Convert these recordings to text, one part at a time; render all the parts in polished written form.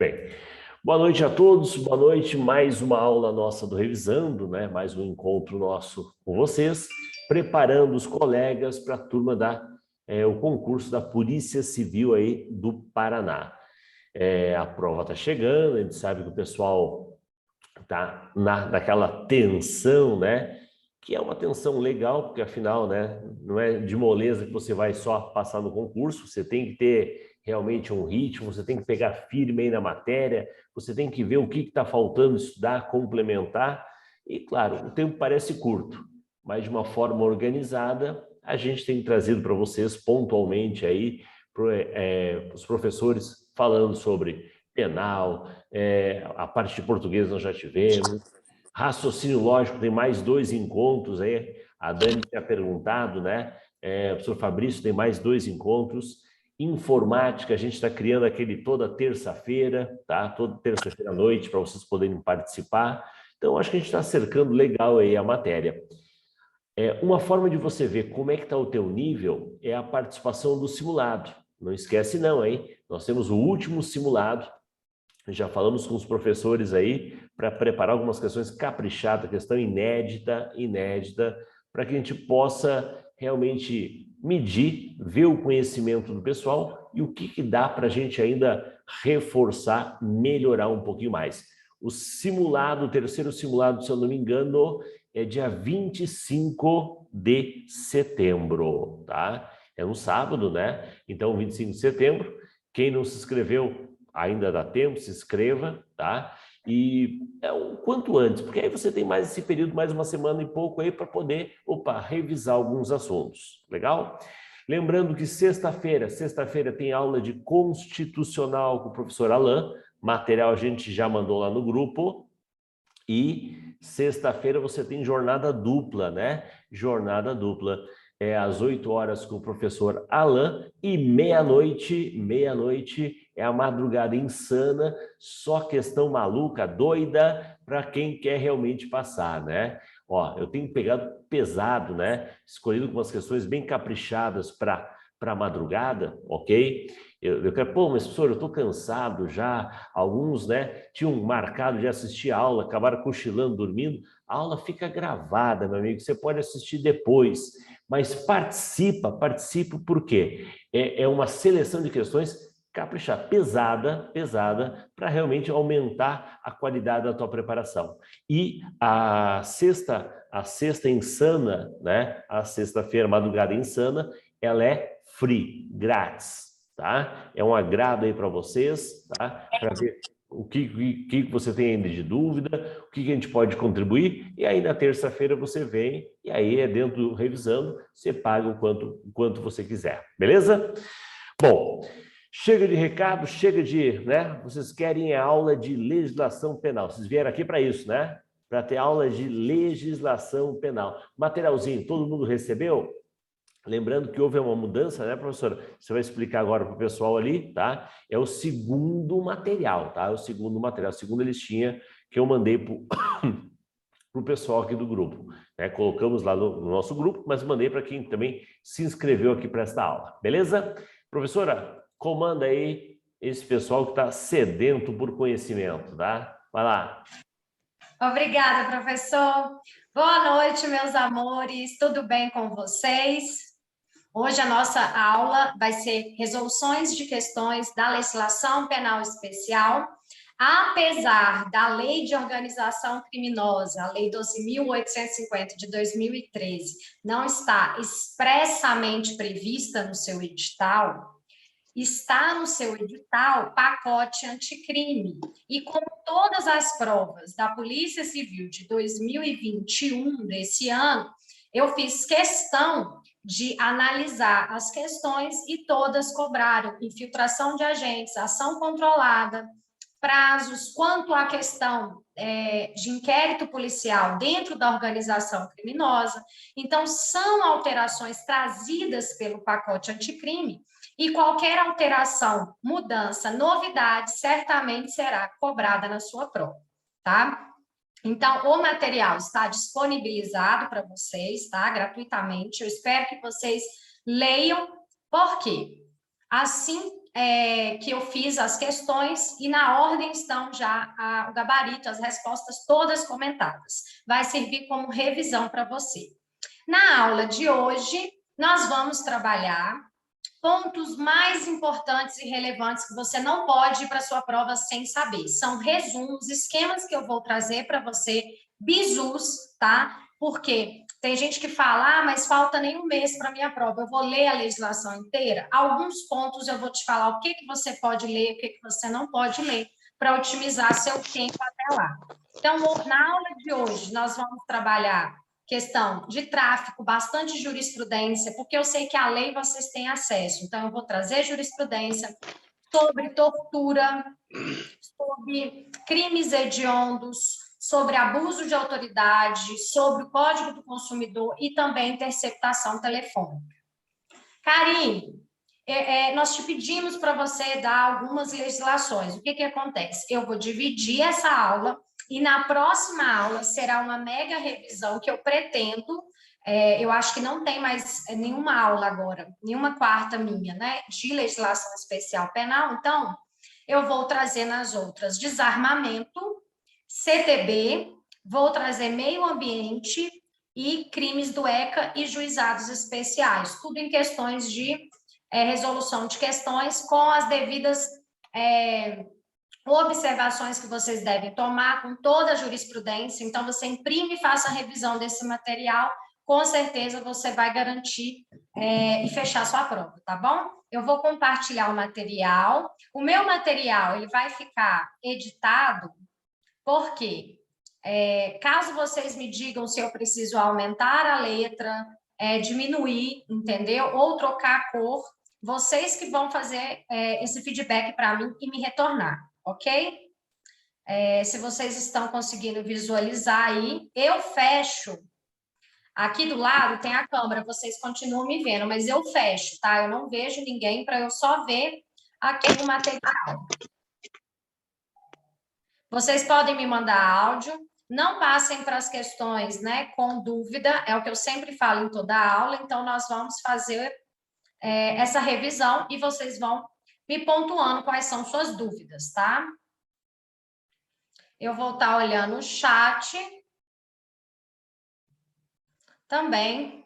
Bem, boa noite a todos, boa noite, mais uma aula nossa do Revisando, né? Mais um encontro nosso com vocês, preparando os colegas para a turma o concurso da Polícia Civil aí do Paraná. A prova está chegando, a gente sabe que o pessoal está naquela tensão, né? Que é uma tensão legal, porque afinal, né, não é de moleza que você vai só passar no concurso, você tem que ter realmente um ritmo, você tem que pegar firme aí na matéria, você tem que ver o que está faltando estudar, complementar, e claro, o tempo parece curto, mas de uma forma organizada, a gente tem trazido para vocês pontualmente aí, os professores falando sobre penal, a parte de português nós já tivemos, raciocínio lógico, tem mais 2 encontros aí. A Dani tinha perguntado, né? O professor Fabrício tem mais 2 encontros. Informática, a gente está criando aquele toda terça-feira, tá? Toda terça-feira à noite, para vocês poderem participar. Então, acho que a gente está cercando legal aí a matéria. Uma forma de você ver como é que está o teu nível é a participação do simulado. Não esquece não, hein? Nós temos o último simulado, já falamos com os professores aí para preparar algumas questões caprichadas, questão inédita, para que a gente possa realmente medir, ver o conhecimento do pessoal e o que dá para a gente ainda reforçar, melhorar um pouquinho mais. O simulado, o terceiro simulado, se eu não me engano, é dia 25 de setembro, tá? É um sábado, né? Então, 25 de setembro, quem não se inscreveu, ainda dá tempo, se inscreva, tá? E o quanto antes, porque aí você tem mais esse período, mais uma semana e pouco aí para poder, revisar alguns assuntos, legal? Lembrando que sexta-feira tem aula de constitucional com o professor Alain, material a gente já mandou lá no grupo, e sexta-feira você tem jornada dupla, né? Jornada dupla. Às 8 horas com o professor Alain e meia-noite é a madrugada insana, só questão maluca, doida, para quem quer realmente passar, né? Ó, eu tenho pegado pesado, né? Escolhido com umas questões bem caprichadas para madrugada, ok? Eu quero, mas professor, eu estou cansado já. Alguns, né, tinham marcado de assistir a aula, acabaram cochilando, dormindo. A aula fica gravada, meu amigo, você pode assistir depois, mas participa por quê? É uma seleção de questões caprichar, pesada, para realmente aumentar a qualidade da tua preparação. E a sexta insana, né? A sexta-feira, madrugada insana, ela é free, grátis, tá? É um agrado aí para vocês, tá? Para ver o que você tem ainda de dúvida, o que a gente pode contribuir, e aí na terça-feira você vem, e aí dentro do Revisando, você paga o quanto você quiser, beleza? Bom, chega de recado, chega de, né? Vocês querem a aula de legislação penal, vocês vieram aqui para isso, né? Para ter aula de legislação penal. Materialzinho, todo mundo recebeu? Lembrando que houve uma mudança, né, professora? Você vai explicar agora para o pessoal ali, tá? É o segundo material, tá? É o segundo material, a segunda listinha que eu mandei para o pessoal aqui do grupo, né? Colocamos lá no nosso grupo, mas mandei para quem também se inscreveu aqui para esta aula, beleza? Professora, comanda aí esse pessoal que está sedento por conhecimento, tá? Vai lá. Obrigada, professor. Boa noite, meus amores. Tudo bem com vocês? Hoje a nossa aula vai ser resoluções de questões da legislação penal especial. Apesar da Lei de Organização Criminosa, a Lei 12.850 de 2013, não estar expressamente prevista no seu edital, está no seu edital pacote anticrime. E como todas as provas da Polícia Civil de 2021, desse ano, eu fiz questão de analisar as questões e todas cobraram infiltração de agentes, ação controlada, prazos, quanto à questão de inquérito policial dentro da organização criminosa. Então, são alterações trazidas pelo pacote anticrime e qualquer alteração, mudança, novidade, certamente será cobrada na sua prova, tá? Então, o material está disponibilizado para vocês, tá? Gratuitamente. Eu espero que vocês leiam, por quê? Assim que eu fiz as questões e na ordem estão já o gabarito, as respostas todas comentadas. Vai servir como revisão para você. Na aula de hoje, nós vamos trabalhar pontos mais importantes e relevantes que você não pode ir para a sua prova sem saber. São resumos, esquemas que eu vou trazer para você, bizus, tá? Porque tem gente que fala, mas falta nem um mês para a minha prova, eu vou ler a legislação inteira. Alguns pontos eu vou te falar o que você pode ler, o que você não pode ler, para otimizar seu tempo até lá. Então, na aula de hoje, nós vamos trabalhar questão de tráfico, bastante jurisprudência, porque eu sei que a lei vocês têm acesso. Então, eu vou trazer jurisprudência sobre tortura, sobre crimes hediondos, sobre abuso de autoridade, sobre o Código do Consumidor e também interceptação telefônica. Karine, nós te pedimos para você dar algumas legislações. O que acontece? Eu vou dividir essa aula e na próxima aula será uma mega revisão que eu pretendo, eu acho que não tem mais nenhuma aula agora, nenhuma quarta minha, né, de legislação especial penal, então eu vou trazer nas outras desarmamento, CTB, vou trazer meio ambiente e crimes do ECA e juizados especiais, tudo em questões de resolução de questões com as devidas observações que vocês devem tomar com toda a jurisprudência. Então, você imprime e faça a revisão desse material, com certeza você vai garantir e fechar sua prova, tá bom? Eu vou compartilhar o material. O meu material ele vai ficar editado, porque caso vocês me digam se eu preciso aumentar a letra, diminuir, entendeu? Ou trocar a cor, vocês que vão fazer esse feedback para mim e me retornar, ok? Se vocês estão conseguindo visualizar aí, eu fecho. Aqui do lado tem a câmera, vocês continuam me vendo, mas eu fecho, tá? Eu não vejo ninguém para eu só ver aqui o material. Vocês podem me mandar áudio, não passem para as questões, né, com dúvida, é o que eu sempre falo em toda a aula, então nós vamos fazer essa revisão e vocês vão me pontuando quais são suas dúvidas, tá? Eu vou estar olhando o chat também.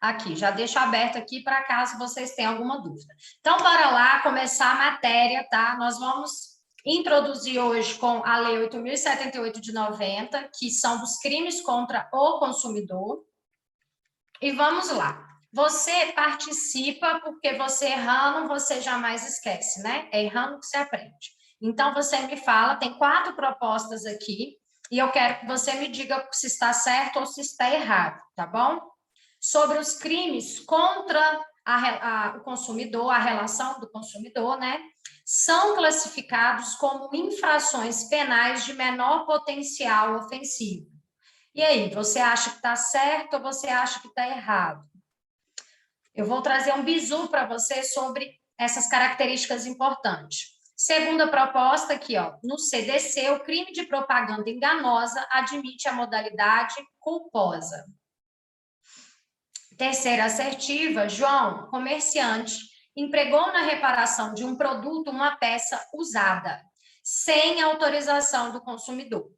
Aqui, já deixo aberto aqui para caso vocês tenham alguma dúvida. Então, bora lá começar a matéria, tá? Nós vamos introduzir hoje com a Lei 8.078 de 90, que são dos crimes contra o consumidor. E vamos lá. Você participa porque você errando, você jamais esquece, né? É errando que você aprende. Então, você me fala, tem 4 propostas aqui, e eu quero que você me diga se está certo ou se está errado, tá bom? Sobre os crimes contra o consumidor, a relação do consumidor, né? São classificados como infrações penais de menor potencial ofensivo. E aí, você acha que está certo ou você acha que está errado? Eu vou trazer um bizu para você sobre essas características importantes. Segunda proposta aqui, ó, no CDC, o crime de propaganda enganosa admite a modalidade culposa. Terceira assertiva, João, comerciante, empregou na reparação de um produto uma peça usada, sem autorização do consumidor.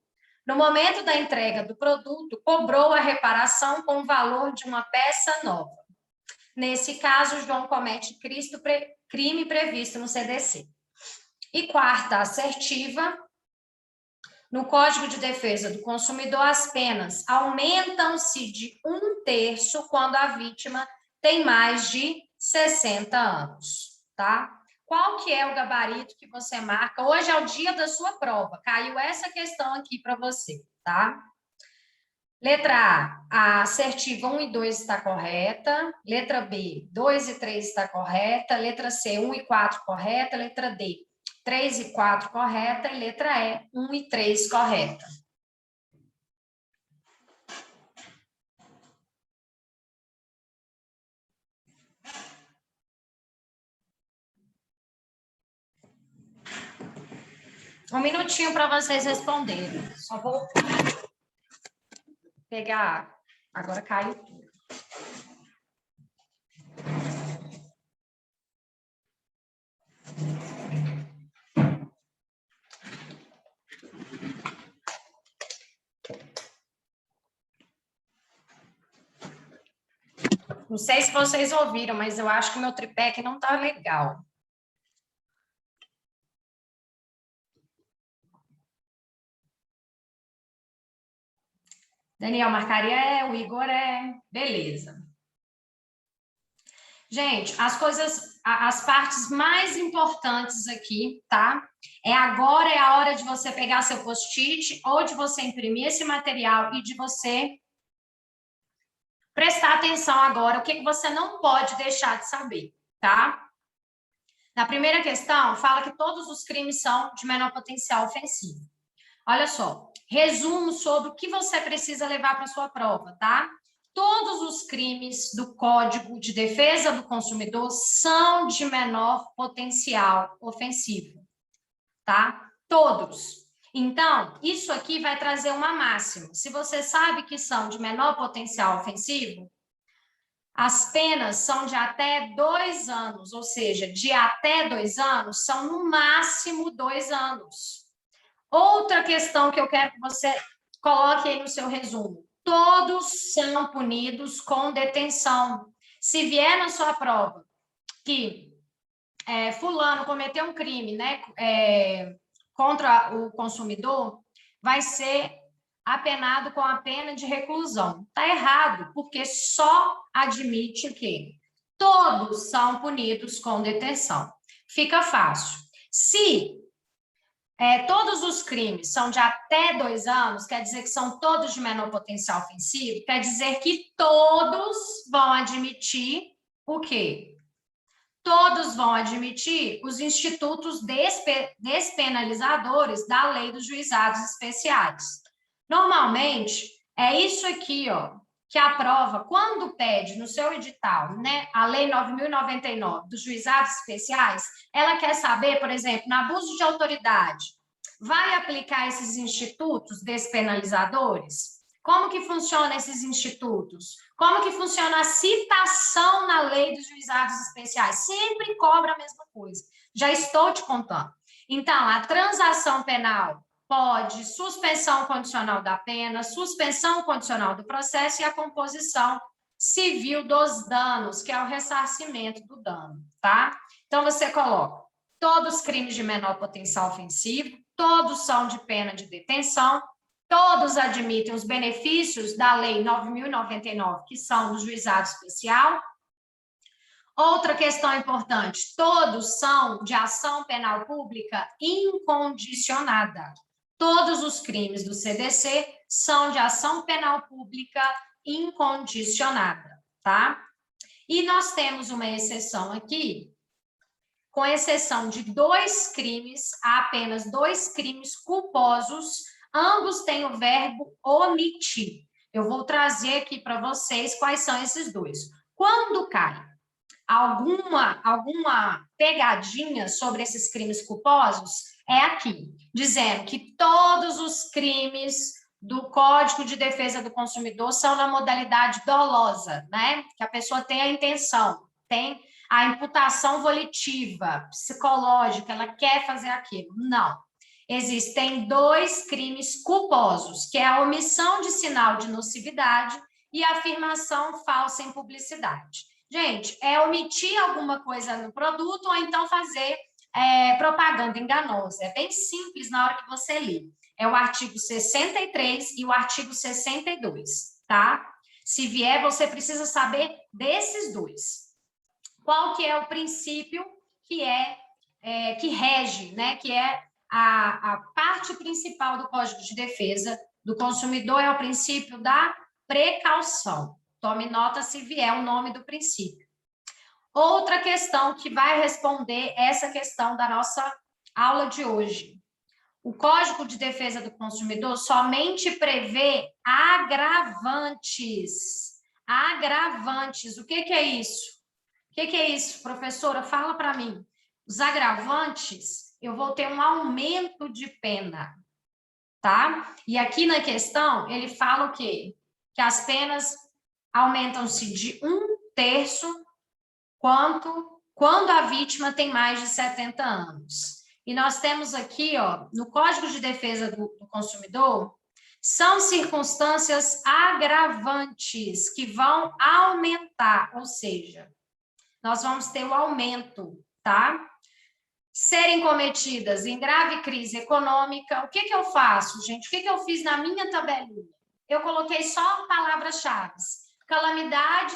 No momento da entrega do produto, cobrou a reparação com o valor de uma peça nova. Nesse caso, João comete crime previsto no CDC. E quarta assertiva, no Código de Defesa do Consumidor, as penas aumentam-se de 1/3 quando a vítima tem mais de 60 anos, tá? Qual que é o gabarito que você marca? Hoje é o dia da sua prova, caiu essa questão aqui para você, tá? Letra A, assertiva 1 e 2 está correta. Letra B, 2 e 3 está correta. Letra C, 1 e 4 correta. Letra D, 3 e 4 correta. E letra E, 1 e 3 correta. Um minutinho para vocês responderem. Só vou pegar. Agora caiu tudo. Não sei se vocês ouviram, mas eu acho que o meu tripé aqui não está legal. Daniel marcaria o Igor beleza. Gente, as partes mais importantes aqui, tá? Agora é a hora de você pegar seu post-it ou de você imprimir esse material e de você prestar atenção agora, o que você não pode deixar de saber, tá? Na primeira questão, fala que todos os crimes são de menor potencial ofensivo. Olha só, resumo sobre o que você precisa levar para sua prova, tá? Todos os crimes do Código de Defesa do Consumidor são de menor potencial ofensivo, tá? Todos. Então, isso aqui vai trazer uma máxima. Se você sabe que são de menor potencial ofensivo, as penas são de até 2 anos, ou seja, de até 2 anos são no máximo 2 anos. Outra questão que eu quero que você coloque aí no seu resumo. Todos são punidos com detenção. Se vier na sua prova que fulano cometeu um crime, né, contra o consumidor, vai ser apenado com a pena de reclusão. Está errado, porque só admite que todos são punidos com detenção. Fica fácil. Se todos os crimes são de até 2 anos, quer dizer que são todos de menor potencial ofensivo, quer dizer que todos vão admitir o quê? Todos vão admitir os institutos despenalizadores da lei dos juizados especiais. Normalmente, é isso aqui, ó, que a prova, quando pede no seu edital, né, a Lei 9.099 dos juizados especiais, ela quer saber, por exemplo, no abuso de autoridade, vai aplicar esses institutos despenalizadores? Como que funcionam esses institutos? Como que funciona a citação na lei dos juizados especiais? Sempre cobra a mesma coisa. Já estou te contando. Então, a transação penal pode suspensão condicional da pena, suspensão condicional do processo e a composição civil dos danos, que é o ressarcimento do dano, tá? Então, você coloca todos os crimes de menor potencial ofensivo, todos são de pena de detenção, todos admitem os benefícios da Lei 9.099, que são do juizado especial. Outra questão importante, todos são de ação penal pública incondicionada. Todos os crimes do CDC são de ação penal pública incondicionada, tá? E nós temos uma exceção aqui, com exceção de 2 crimes, há apenas 2 crimes culposos, ambos têm o verbo omitir. Eu vou trazer aqui para vocês quais são esses 2. Quando cai alguma pegadinha sobre esses crimes culposos, é aqui, dizendo que todos os crimes do Código de Defesa do Consumidor são na modalidade dolosa, né? Que a pessoa tem a intenção, tem a imputação volitiva, psicológica, ela quer fazer aquilo. Não. Existem 2 crimes culposos, que é a omissão de sinal de nocividade e a afirmação falsa em publicidade. Gente, é omitir alguma coisa no produto ou então fazer propaganda enganosa. É bem simples na hora que você lê. É o artigo 63 e o artigo 62, tá? Se vier, você precisa saber desses 2. Qual que é o princípio que rege, né? Que é a parte principal do Código de Defesa do Consumidor, é o princípio da precaução. Tome nota se vier o nome do princípio. Outra questão que vai responder essa questão da nossa aula de hoje. O Código de Defesa do Consumidor somente prevê agravantes. Agravantes, o que é isso? O que é isso, professora? Fala para mim. Os agravantes, eu vou ter um aumento de pena, tá? E aqui na questão, ele fala o quê? Que as penas aumentam-se de 1/3 quando a vítima tem mais de 70 anos. E nós temos aqui, ó, no Código de Defesa do Consumidor, São circunstâncias agravantes que vão aumentar, ou seja, nós vamos ter o aumento, tá? Serem cometidas em grave crise econômica. O que que eu faço, gente? O que que eu fiz na minha tabelinha? Eu coloquei só palavras-chave: calamidade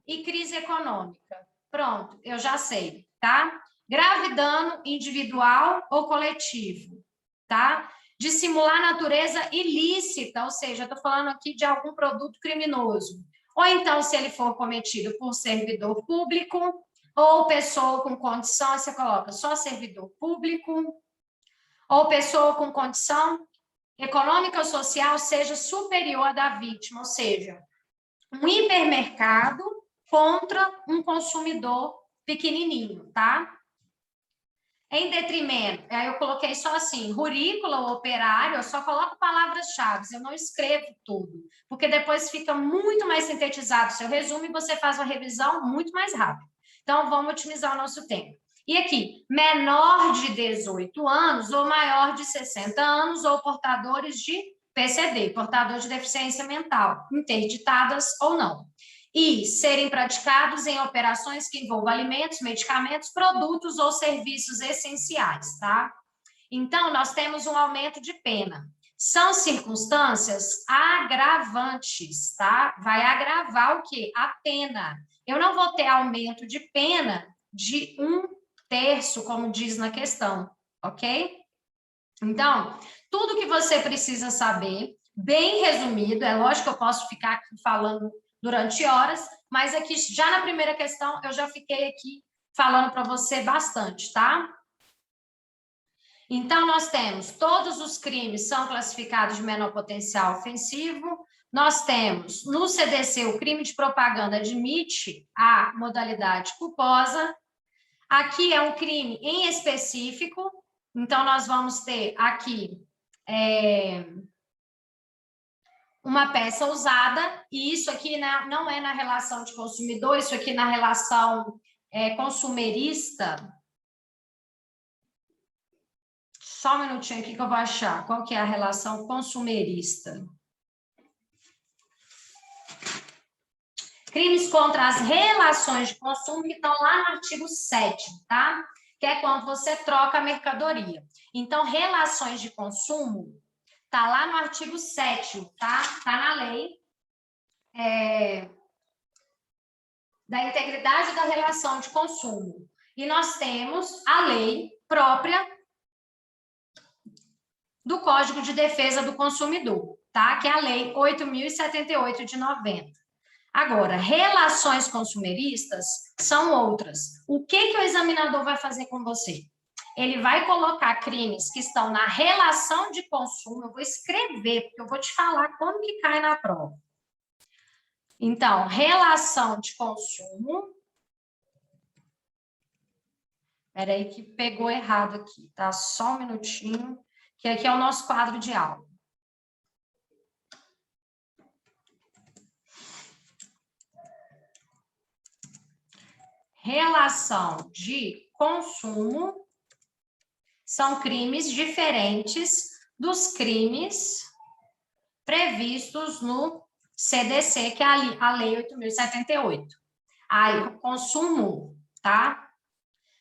e crise econômica. Pronto, eu já sei, tá? Grave dano individual ou coletivo, tá? Dissimular natureza ilícita, ou seja, eu estou falando aqui de algum produto criminoso. Ou então, se ele for cometido por servidor público ou pessoa com condição, você coloca só servidor público, ou pessoa com condição econômica ou social seja superior à da vítima, ou seja, um hipermercado contra um consumidor pequenininho, tá? Em detrimento, aí eu coloquei só assim, rurícola ou operário, eu só coloco palavras-chave, eu não escrevo tudo, porque depois fica muito mais sintetizado o seu resumo e você faz uma revisão muito mais rápido. Então, vamos otimizar o nosso tempo. E aqui, menor de 18 anos ou maior de 60 anos ou portadores de PCD, portador de deficiência mental, interditadas ou não. E serem praticados em operações que envolvam alimentos, medicamentos, produtos ou serviços essenciais, tá? Então, nós temos um aumento de pena. São circunstâncias agravantes, tá? Vai agravar o quê? A pena. Eu não vou ter aumento de pena de 1/3, como diz na questão, ok? Então, tudo que você precisa saber, bem resumido, é lógico que eu posso ficar aqui falando durante horas, mas aqui, já na primeira questão, eu já fiquei aqui falando para você bastante, tá? Então, nós temos, todos os crimes são classificados de menor potencial ofensivo, nós temos, no CDC, o crime de propaganda admite a modalidade culposa, aqui é um crime em específico, então nós vamos ter aqui uma peça usada, e isso aqui não é na relação de consumidor, isso aqui na relação consumerista. Só um minutinho aqui que eu vou achar qual que é a relação consumerista. Crimes contra as relações de consumo que estão lá no artigo 7º, tá? Que é quando você troca a mercadoria. Então, relações de consumo está lá no artigo 7º, tá? Está na lei da integridade da relação de consumo. E nós temos a lei própria do Código de Defesa do Consumidor, tá? Que é a lei 8.078 de 90. Agora, relações consumeristas são outras. O que que o examinador vai fazer com você? Ele vai colocar crimes que estão na relação de consumo, eu vou escrever, porque eu vou te falar como que cai na prova. Então, relação de consumo. Espera aí que pegou errado aqui, tá? Só um minutinho, que aqui é o nosso quadro de aula. Relação de consumo são crimes diferentes dos crimes previstos no CDC, que é a Lei 8.078. Aí, o consumo, tá?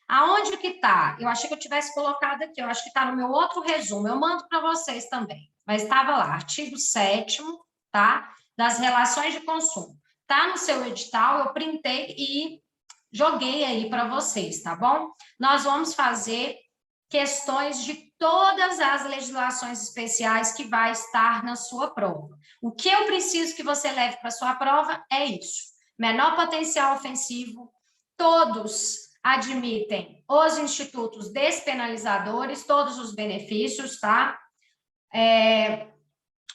Aonde que tá? Eu achei que eu tivesse colocado aqui, eu acho que tá no meu outro resumo, eu mando para vocês também. Mas estava lá, artigo 7º, tá? Das relações de consumo. Tá no seu edital, eu printei e joguei aí para vocês, tá bom? Nós vamos fazer questões de todas as legislações especiais que vai estar na sua prova. O que eu preciso que você leve para a sua prova é isso. Menor potencial ofensivo, todos admitem os institutos despenalizadores, todos os benefícios, tá?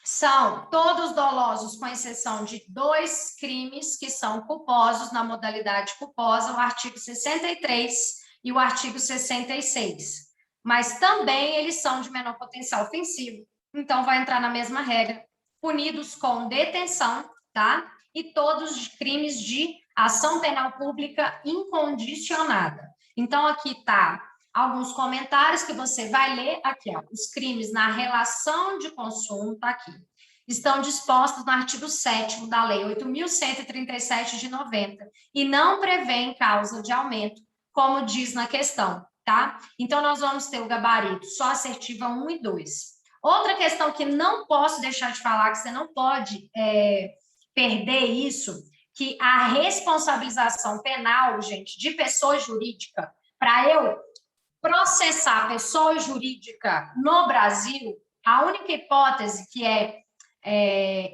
São todos dolosos, com exceção de 2 crimes que são culposos na modalidade culposa, o artigo 63 e o artigo 66. Mas também eles são de menor potencial ofensivo, então vai entrar na mesma regra, punidos com detenção, tá? E todos os crimes de ação penal pública incondicionada. Então, aqui tá alguns comentários que você vai ler aqui, ó, os crimes na relação de consumo, tá aqui. estão dispostos no artigo 7º da Lei 8.137 de 90 e não prevêem causa de aumento, como diz na questão, tá? Então, nós vamos ter o gabarito só assertiva 1 e 2. Outra questão que não posso deixar de falar, que você não pode perder isso, que a responsabilização penal, gente, de pessoa jurídica, para eu processar pessoa jurídica no Brasil, a única hipótese que é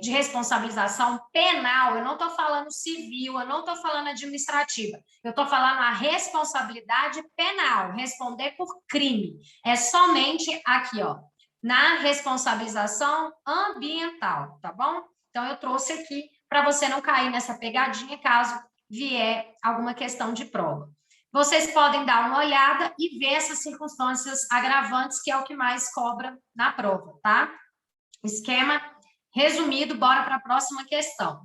de responsabilização penal, eu não estou falando civil, eu não estou falando administrativa, eu estou falando a responsabilidade penal, responder por crime. É somente aqui, ó, na responsabilização ambiental, tá bom? Então, eu trouxe aqui para você não cair nessa pegadinha caso vier alguma questão de prova. Vocês podem dar uma olhada e ver essas circunstâncias agravantes, que é o que mais cobra na prova, tá? Esquema resumido, bora para a próxima questão.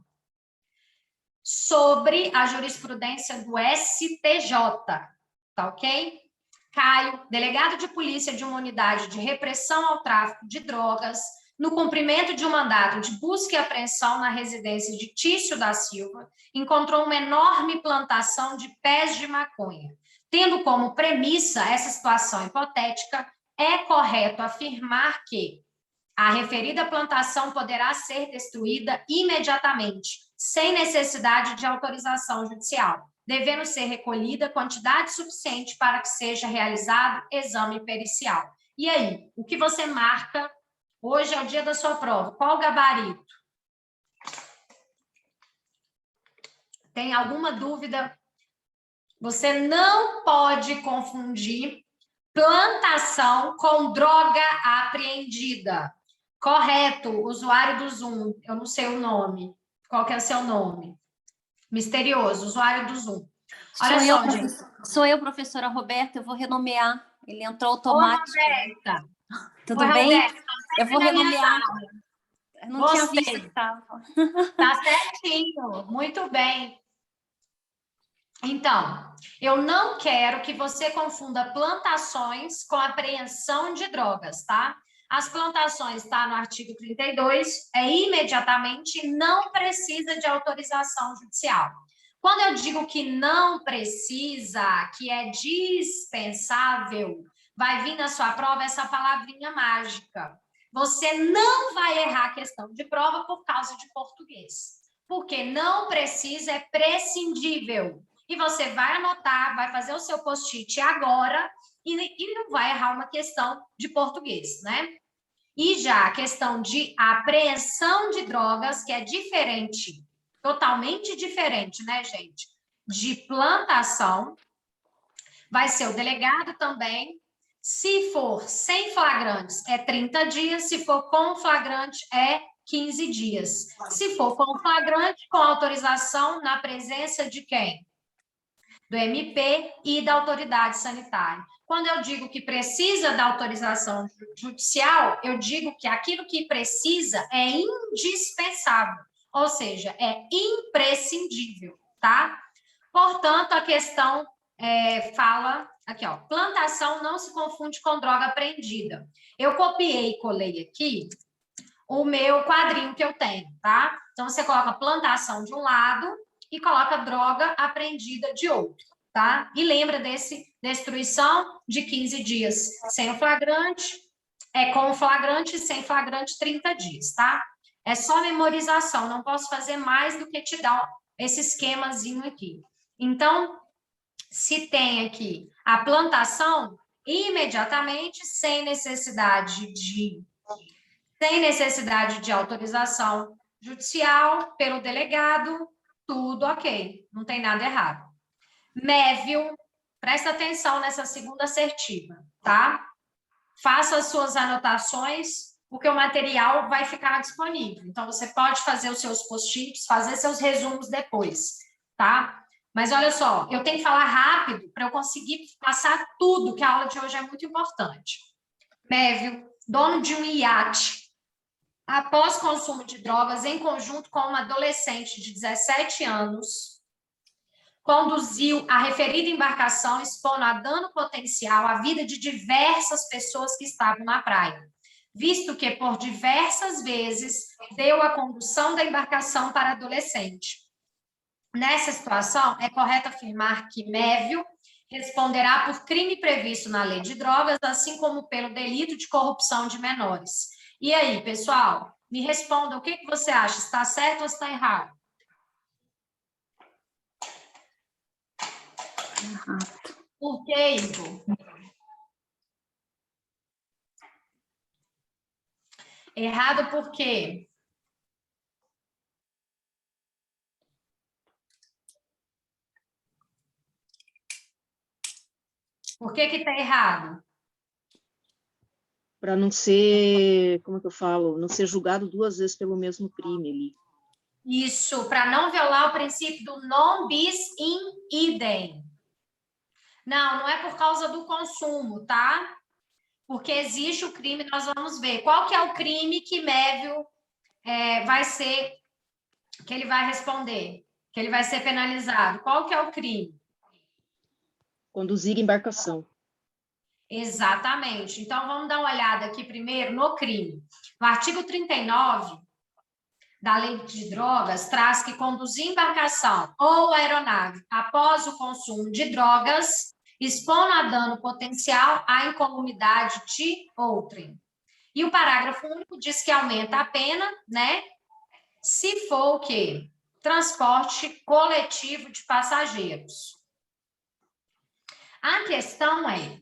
Sobre a jurisprudência do STJ, tá ok? Caio, delegado de polícia de uma unidade de repressão ao tráfico de drogas, no cumprimento de um mandado de busca e apreensão na residência de Tício da Silva, encontrou uma enorme plantação de pés de maconha. Tendo como premissa essa situação hipotética, é correto afirmar que a referida plantação poderá ser destruída imediatamente, sem necessidade de autorização judicial, devendo ser recolhida quantidade suficiente para que seja realizado exame pericial. E aí, o que você marca? Hoje é o dia da sua prova. Qual o gabarito? Tem alguma dúvida? Você não pode confundir plantação com droga apreendida. Correto, usuário do Zoom. Eu não sei o nome. Qual que é o seu nome? Misterioso, usuário do Zoom. Olha só, gente. Sou eu, professora Roberta, eu vou renomear. Ele entrou automático. Ô, Roberta. Tudo bem? Roberta, eu vou renomear. Eu não tinha visto que estava. Tá certinho, muito bem. Então, eu não quero que você confunda plantações com apreensão de drogas, tá? As plantações, tá no artigo 32, imediatamente, não precisa de autorização judicial. Quando eu digo que não precisa, que é dispensável, vai vir na sua prova essa palavrinha mágica. Você não vai errar a questão de prova por causa de português. Porque não precisa é prescindível. E você vai anotar, vai fazer o seu post-it agora e não vai errar uma questão de português, né? E já a questão de apreensão de drogas, que é diferente, totalmente diferente, né, gente? De plantação, vai ser o delegado também. Se for sem flagrantes, é 30 dias. Se for com flagrante, é 15 dias. Se for com flagrante, com autorização, na presença de quem? Do MP e da autoridade sanitária. Quando eu digo que precisa da autorização judicial, eu digo que aquilo que precisa é indispensável, ou seja, é imprescindível, tá? Portanto, a questão fala aqui, ó, plantação não se confunde com droga apreendida. Eu copiei e colei aqui o meu quadrinho que eu tenho, tá? Então, você coloca plantação de um lado e coloca droga apreendida de outro, tá? E lembra desse destruição de 15 dias sem o flagrante, com o flagrante e sem flagrante 30 dias, tá? É só memorização, não posso fazer mais do que te dar esse esquemazinho aqui. Então, se tem aqui a plantação, imediatamente, sem necessidade de autorização judicial pelo delegado, tudo ok, não tem nada errado. Mévio, presta atenção nessa segunda assertiva, tá? Faça as suas anotações, porque o material vai ficar disponível. Então, você pode fazer os seus post-its, fazer seus resumos depois, tá? Mas olha só, eu tenho que falar rápido para eu conseguir passar tudo, que a aula de hoje é muito importante. Mévio, dono de um iate, após consumo de drogas em conjunto com uma adolescente de 17 anos, conduziu a referida embarcação expondo a dano potencial à vida de diversas pessoas que estavam na praia. visto que por diversas vezes deu a condução da embarcação para adolescente. Nessa situação, é correto afirmar que Mévio responderá por crime previsto na lei de drogas, assim como pelo delito de corrupção de menores. E aí, pessoal, me responda, o que você acha? Está certo ou está errado? Por quê, Igor? Errado por quê? Por que está errado? Para não ser, como é que eu falo, não ser julgado duas vezes pelo mesmo crime ali. Isso, para não violar o princípio do non bis in idem. Não é por causa do consumo, tá? Porque existe o crime, nós vamos ver. Qual que é o crime que Mévio vai ser, que ele vai responder, que ele vai ser penalizado? Qual que é o crime? Conduzir embarcação. Exatamente. Então, vamos dar uma olhada aqui primeiro no crime. No artigo 39 da Lei de Drogas, traz que conduzir embarcação ou aeronave após o consumo de drogas expondo a dano potencial à incolumidade de outrem. E o parágrafo único diz que aumenta a pena, né? Se for o quê? Transporte coletivo de passageiros. A questão é,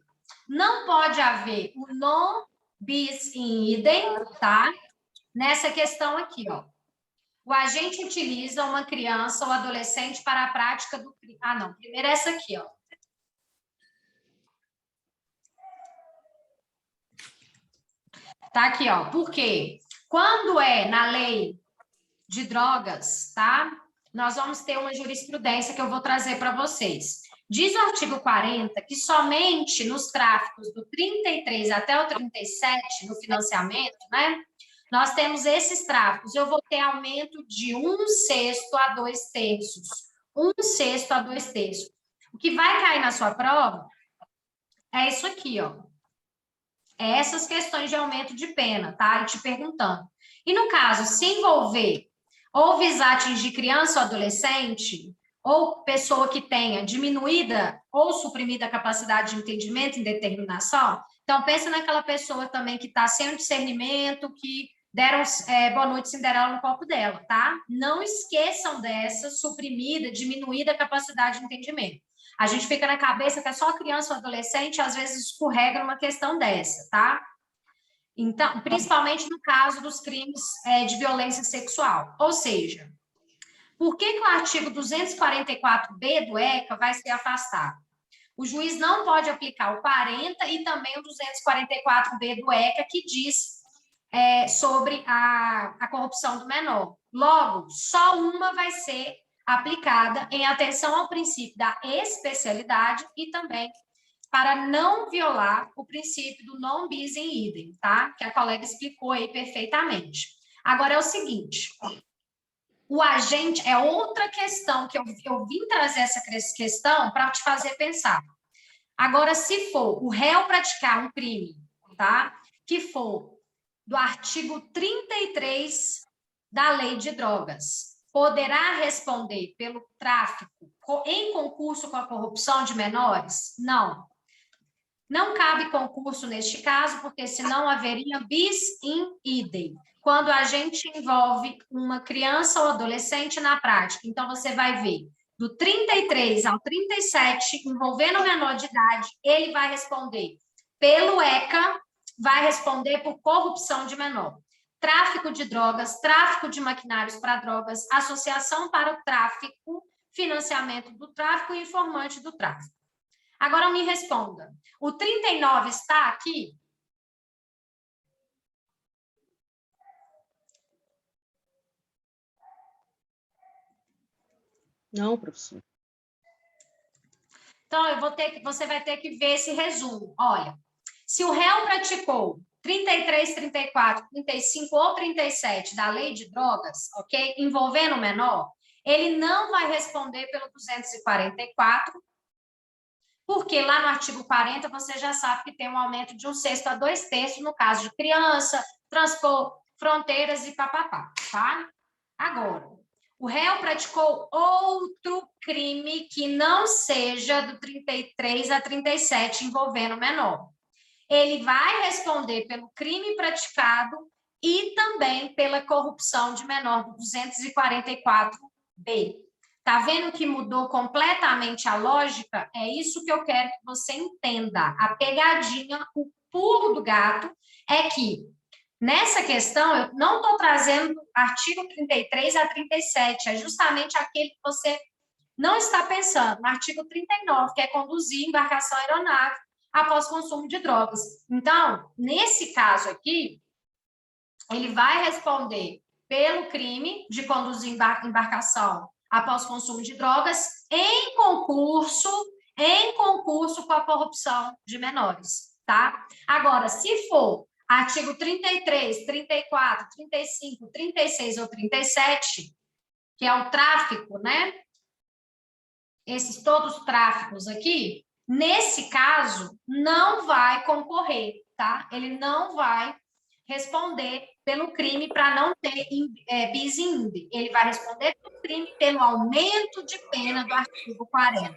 não pode haver o non bis in idem, tá? Nessa questão aqui, ó. O agente utiliza uma criança ou adolescente para a prática do crime. Ah, não. Primeiro essa aqui, ó. Tá aqui, ó. Por quê? Quando é na lei de drogas, tá? Nós vamos ter uma jurisprudência que eu vou trazer para vocês. Diz o artigo 40 que somente nos tráficos do 33 até o 37, no financiamento, né? Nós temos esses tráficos. Eu vou ter aumento de 1/6 a 2/3. 1/6 a 2/3. O que vai cair na sua prova é isso aqui, ó. É essas questões de aumento de pena, tá? Te perguntando. E no caso, se envolver ou visar atingir criança ou adolescente, ou pessoa que tenha diminuída ou suprimida a capacidade de entendimento e determinação, então pensa naquela pessoa também que está sem o discernimento, que deram boa noite Cinderela no copo dela, tá? Não esqueçam dessa suprimida, diminuída a capacidade de entendimento. A gente fica na cabeça que é só criança ou adolescente, às vezes escorrega numa questão dessa, tá? Então, principalmente no caso dos crimes de violência sexual. Ou seja, por que o artigo 244B do ECA vai ser afastado? O juiz não pode aplicar o 40 e também o 244B do ECA, que diz sobre a corrupção do menor. Logo, só uma vai ser aplicada em atenção ao princípio da especialidade e também para não violar o princípio do non bis in idem, tá? Que a colega explicou aí perfeitamente. Agora é o seguinte, o agente é outra questão que eu vim trazer essa questão para te fazer pensar. Agora, se for o réu praticar um crime, tá? Que for do artigo 33 da Lei de Drogas, poderá responder pelo tráfico em concurso com a corrupção de menores? Não. Não cabe concurso neste caso, porque senão haveria bis in idem, quando a gente envolve uma criança ou adolescente na prática. Então, você vai ver, do 33 ao 37, envolvendo o menor de idade, ele vai responder pelo ECA, vai responder por corrupção de menor. Tráfico de drogas, tráfico de maquinários para drogas, associação para o tráfico, financiamento do tráfico e informante do tráfico. Agora me responda, o 39 está aqui? Não, professor. Então, você vai ter que ver esse resumo. Olha, se o réu praticou 33, 34, 35 ou 37 da lei de drogas, ok? Envolvendo o menor, ele não vai responder pelo 244, Porque lá no artigo 40 você já sabe que tem um aumento de 1/6 a 2/3 no caso de criança, transpor fronteiras e papapá, tá? Agora, o réu praticou outro crime que não seja do 33 a 37 envolvendo menor. Ele vai responder pelo crime praticado e também pela corrupção de menor do 244B. Tá vendo que mudou completamente a lógica? É isso que eu quero que você entenda. A pegadinha, o pulo do gato, é que nessa questão eu não estou trazendo artigo 33 a 37, é justamente aquele que você não está pensando, no artigo 39, que é conduzir embarcação aeronáutica após consumo de drogas. Então, nesse caso aqui, ele vai responder pelo crime de conduzir embarcação após consumo de drogas em concurso com a corrupção de menores, tá? Agora, se for artigo 33, 34, 35, 36 ou 37, que é o tráfico, né? Esses todos os tráficos aqui, nesse caso, não vai concorrer, tá? Ele não vai responder pelo crime para não ter bis in idem. Ele vai responder pelo crime pelo aumento de pena do artigo 40.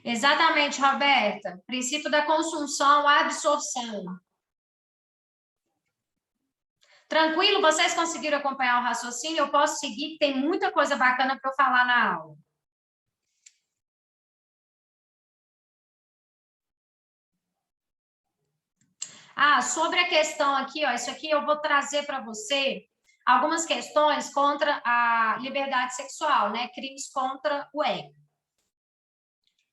Exatamente, Roberta. Princípio da consunção, absorção. Tranquilo? Vocês conseguiram acompanhar o raciocínio? Eu posso seguir, tem muita coisa bacana para eu falar na aula. Sobre a questão aqui, ó, isso aqui eu vou trazer para você algumas questões contra a liberdade sexual, né? Crimes contra o ego,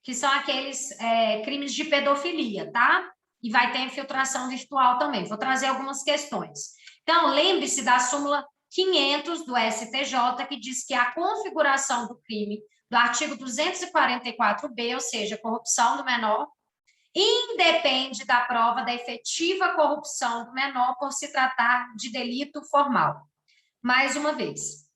que são aqueles crimes de pedofilia, tá? E vai ter infiltração virtual também. Vou trazer algumas questões. Então, lembre-se da súmula 500 do STJ, que diz que a configuração do crime do artigo 244B, ou seja, corrupção do menor, independe da prova da efetiva corrupção do menor por se tratar de delito formal. Mais uma vez,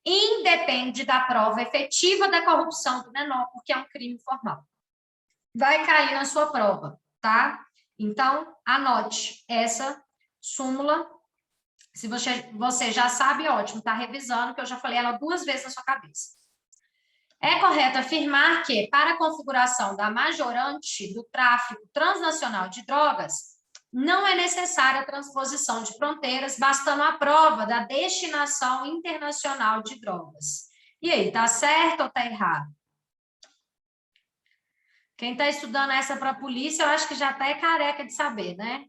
independe da prova efetiva da corrupção do menor, porque é um crime formal. Vai cair na sua prova, tá? Então, anote essa súmula. Se você já sabe, ótimo, tá revisando, que eu já falei ela 2 vezes na sua cabeça. É correto afirmar que, para a configuração da majorante do tráfico transnacional de drogas, não é necessária a transposição de fronteiras, bastando a prova da destinação internacional de drogas. E aí, tá certo ou tá errado? Quem está estudando essa para a polícia, eu acho que já está careca de saber, né?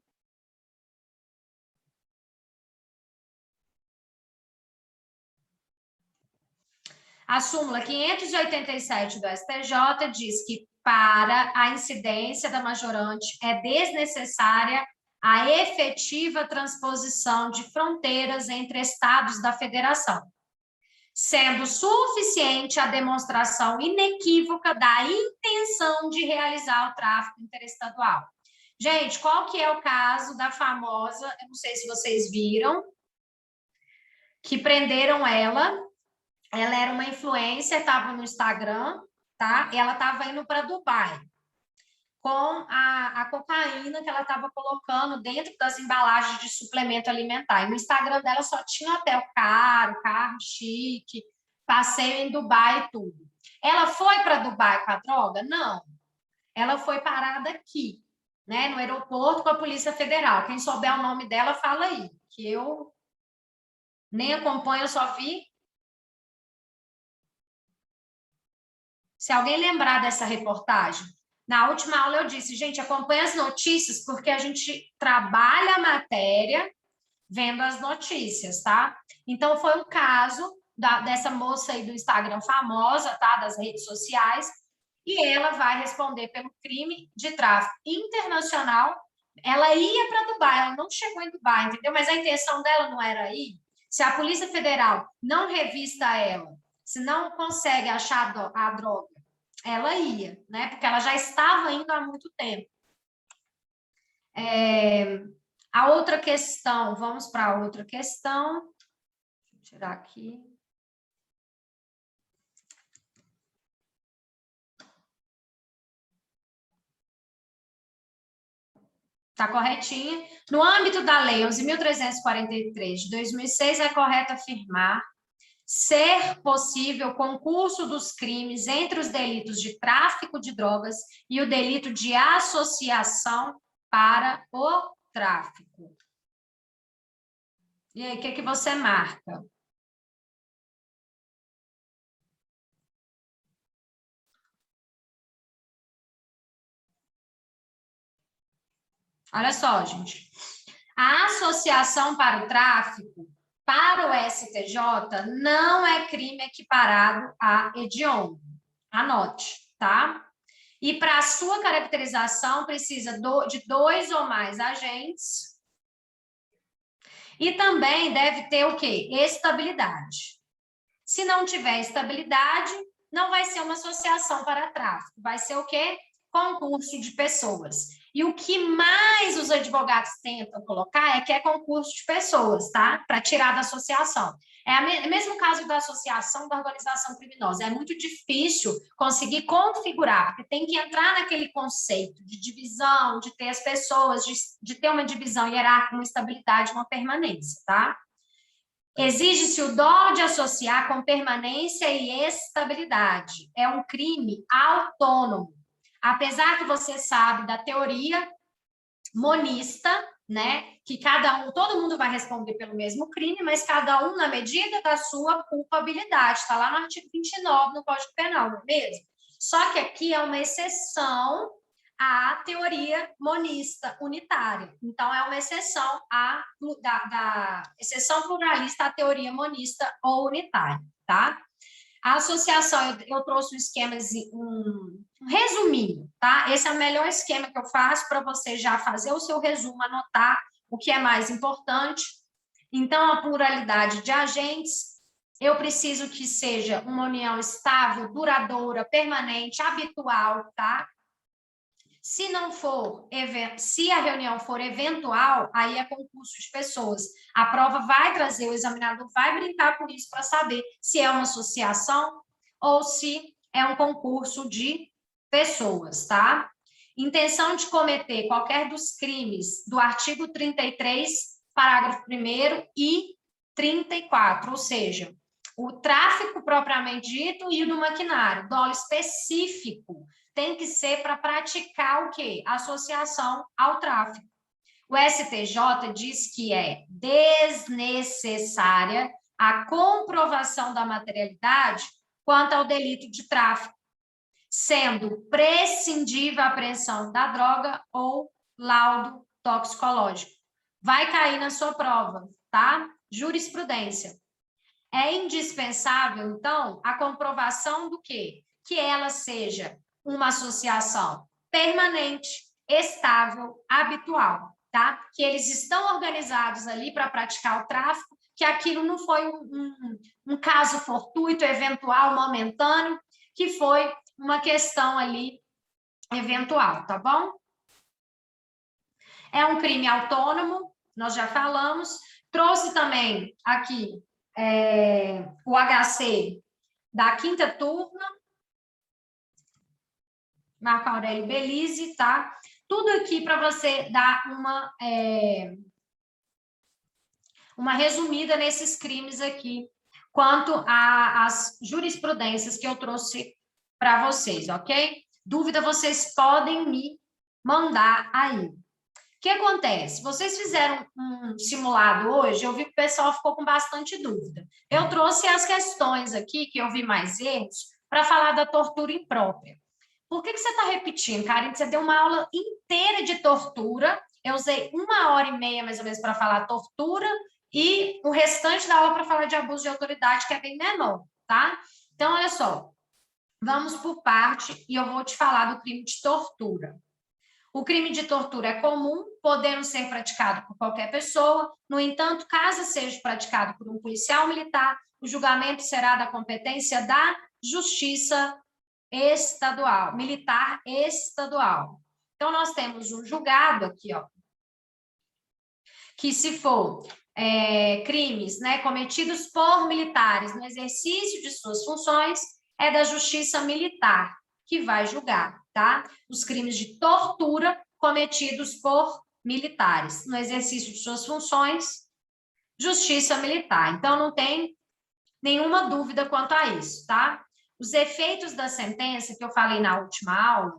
A súmula 587 do STJ diz que para a incidência da majorante é desnecessária a efetiva transposição de fronteiras entre estados da federação, sendo suficiente a demonstração inequívoca da intenção de realizar o tráfico interestadual. Gente, qual que é o caso da famosa, eu não sei se vocês viram, que prenderam ela era uma influencer, estava no Instagram, tá? E ela estava indo para Dubai com a cocaína que ela estava colocando dentro das embalagens de suplemento alimentar. E no Instagram dela só tinha hotel caro, carro chique, passeio em Dubai e tudo. Ela foi para Dubai com a droga? Não. Ela foi parada aqui, né, no aeroporto com a Polícia Federal. Quem souber o nome dela, fala aí, que eu nem acompanho, eu só vi. Se alguém lembrar dessa reportagem, na última aula eu disse, gente, acompanha as notícias, porque a gente trabalha a matéria vendo as notícias, tá? Então, foi um caso dessa moça aí do Instagram famosa, tá? Das redes sociais, e ela vai responder pelo crime de tráfico internacional. Ela ia para Dubai, ela não chegou em Dubai, entendeu? Mas a intenção dela não era ir. Se a Polícia Federal não revista ela, se não consegue achar a droga, ela ia, né? Porque ela já estava indo há muito tempo. A outra questão, vamos para a outra questão. Deixa eu tirar aqui. Está corretinha. No âmbito da Lei 11.343 de 2006, é correto afirmar ser possível concurso dos crimes entre os delitos de tráfico de drogas e o delito de associação para o tráfico. E aí, o que você marca? Olha só, gente. A associação para o tráfico, para o STJ, não é crime equiparado a hediondo. Anote, tá? E para a sua caracterização, precisa de 2 ou mais agentes. E também deve ter o quê? Estabilidade. Se não tiver estabilidade, não vai ser uma associação para tráfico. Vai ser o quê? Concurso de pessoas. E o que mais os advogados tentam colocar é que é concurso de pessoas, tá? Para tirar da associação. É o mesmo caso da associação da organização criminosa. É muito difícil conseguir configurar, porque tem que entrar naquele conceito de divisão, de ter as pessoas, de ter uma divisão hierárquica, uma estabilidade, uma permanência, tá? Exige-se o dolo de associar com permanência e estabilidade. É um crime autônomo. Apesar que você sabe da teoria monista, né, que todo mundo vai responder pelo mesmo crime, mas cada um na medida da sua culpabilidade. Está lá no artigo 29 do Código Penal, não é mesmo? Só que aqui é uma exceção à teoria monista unitária. Então, é uma exceção da exceção pluralista à teoria monista ou unitária, tá? A associação, eu trouxe um esquema, um resuminho, tá? Esse é o melhor esquema que eu faço para você já fazer o seu resumo, anotar o que é mais importante. Então, a pluralidade de agentes, eu preciso que seja uma união estável, duradoura, permanente, habitual, tá? Se não for, se a reunião for eventual, aí é concurso de pessoas. A prova vai trazer, o examinador vai brincar com isso para saber se é uma associação ou se é um concurso de pessoas, tá? Intenção de cometer qualquer dos crimes do artigo 33, parágrafo 1º e 34, ou seja, o tráfico propriamente dito e o do maquinário, dolo específico, tem que ser para praticar o quê? Associação ao tráfico. O STJ diz que é desnecessária a comprovação da materialidade quanto ao delito de tráfico, sendo prescindível a apreensão da droga ou laudo toxicológico. Vai cair na sua prova, tá? Jurisprudência. É indispensável, então, a comprovação do quê? Que ela seja uma associação permanente, estável, habitual, tá? Que eles estão organizados ali para praticar o tráfico, que aquilo não foi um caso fortuito, eventual, momentâneo, que foi uma questão ali eventual, tá bom? É um crime autônomo, nós já falamos. Trouxe também aqui o HC da 5ª turma, Marco Aurélio Belize, tá? Tudo aqui para você dar uma resumida nesses crimes aqui, quanto às jurisprudências que eu trouxe para vocês, ok? Dúvida, vocês podem me mandar aí. O que acontece? Vocês fizeram um simulado hoje, eu vi que o pessoal ficou com bastante dúvida. Eu trouxe as questões aqui, que eu vi mais erros, para falar da tortura imprópria. Por que você está repetindo, Karen? Você deu uma aula inteira de tortura, eu usei 1h30 mais ou menos para falar tortura e o restante da aula para falar de abuso de autoridade, que é bem menor, tá? Então, olha só, vamos por parte e eu vou te falar do crime de tortura. O crime de tortura é comum, podendo ser praticado por qualquer pessoa. No entanto, caso seja praticado por um policial militar, o julgamento será da competência da Justiça Estadual, militar estadual. Então, nós temos um julgado aqui, ó, que se for crimes, né, cometidos por militares no exercício de suas funções, é da Justiça Militar que vai julgar, tá? Os crimes de tortura cometidos por militares, no exercício de suas funções, justiça militar. Então, não tem nenhuma dúvida quanto a isso, tá? Os efeitos da sentença que eu falei na última aula.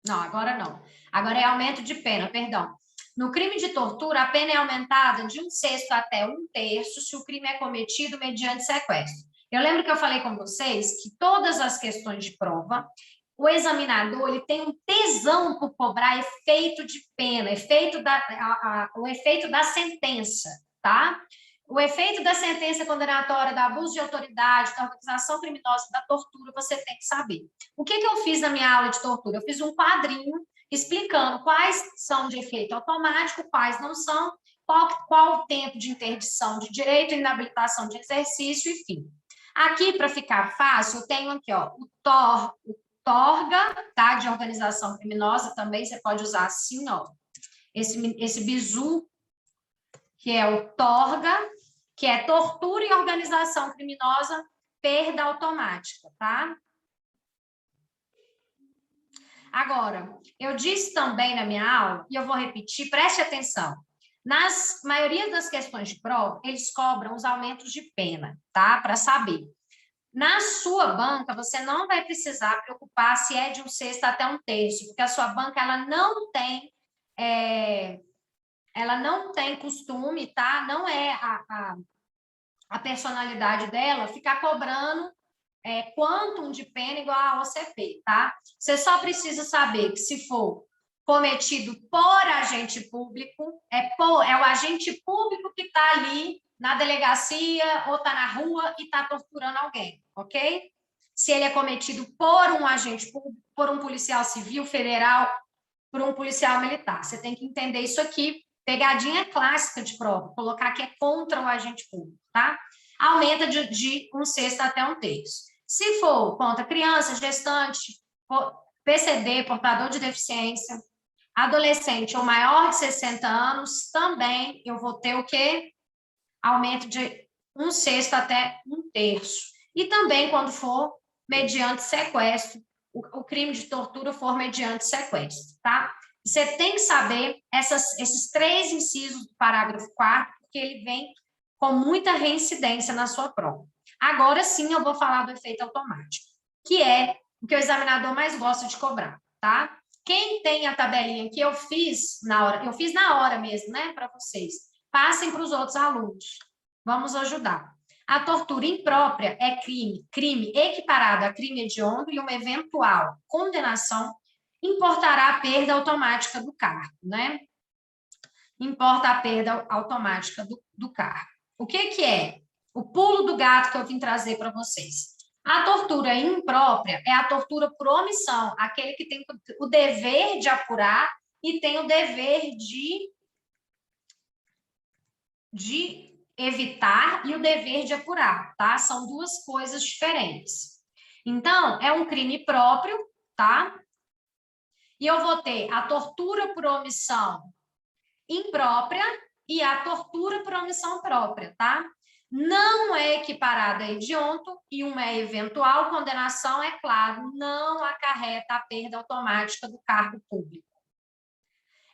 Não, agora não. Agora é aumento de pena, perdão. No crime de tortura, a pena é aumentada de 1/6 até 1/3 se o crime é cometido mediante sequestro. Eu lembro que eu falei com vocês que todas as questões de prova, o examinador ele tem um tesão por cobrar efeito de pena, o efeito da sentença, tá? O efeito da sentença condenatória, do abuso de autoridade, da organização criminosa, da tortura, você tem que saber. O que eu fiz na minha aula de tortura? Eu fiz um quadrinho explicando quais são de efeito automático, quais não são, qual o tempo de interdição de direito, inabilitação de exercício, enfim. Aqui, para ficar fácil, eu tenho aqui, ó, o TORGA, tá, de organização criminosa, também você pode usar assim, ó, esse bizu, que é o TORGA, que é tortura e organização criminosa, perda automática, tá? Agora, eu disse também na minha aula, e eu vou repetir, preste atenção, nas maioria das questões de prova, eles cobram os aumentos de pena, tá? Para saber. Na sua banca, você não vai precisar preocupar se é de 1/6 até 1/3, porque a sua banca, ela não tem costume, tá? Não é a personalidade dela ficar cobrando quantum de pena igual a OCP, tá? Você só precisa saber que se for cometido por agente público, é o agente público que está ali na delegacia ou está na rua e está torturando alguém, ok? Se ele é cometido por um agente público, por um policial civil, federal, por um policial militar. Você tem que entender isso aqui, pegadinha clássica de prova, colocar que é contra o agente público, tá? Aumenta de 1/6 até 1/3. Se for contra criança, gestante, PCD, portador de deficiência, adolescente ou maior de 60 anos, também eu vou ter o quê? Aumento de 1/6 até 1/3. E também quando for mediante sequestro, o crime de tortura for mediante sequestro, tá? Você tem que saber esses 3 incisos do parágrafo 4º, porque ele vem com muita reincidência na sua prova. Agora sim eu vou falar do efeito automático, que é o que o examinador mais gosta de cobrar, tá? Quem tem a tabelinha que eu fiz na hora mesmo, né, para vocês, passem para os outros alunos. Vamos ajudar. A tortura imprópria é crime equiparado a crime hediondo e uma eventual condenação importará a perda automática do cargo, né? Importa a perda automática do cargo. O que é? O pulo do gato que eu vim trazer para vocês. A tortura imprópria é a tortura por omissão, aquele que tem o dever de apurar e tem o dever de evitar e o dever de apurar, tá? São 2 coisas diferentes. Então, é um crime próprio, tá? E eu vou ter a tortura por omissão imprópria e a tortura por omissão própria, tá? Não é equiparada a hediondo e uma eventual condenação, é claro, não acarreta a perda automática do cargo público.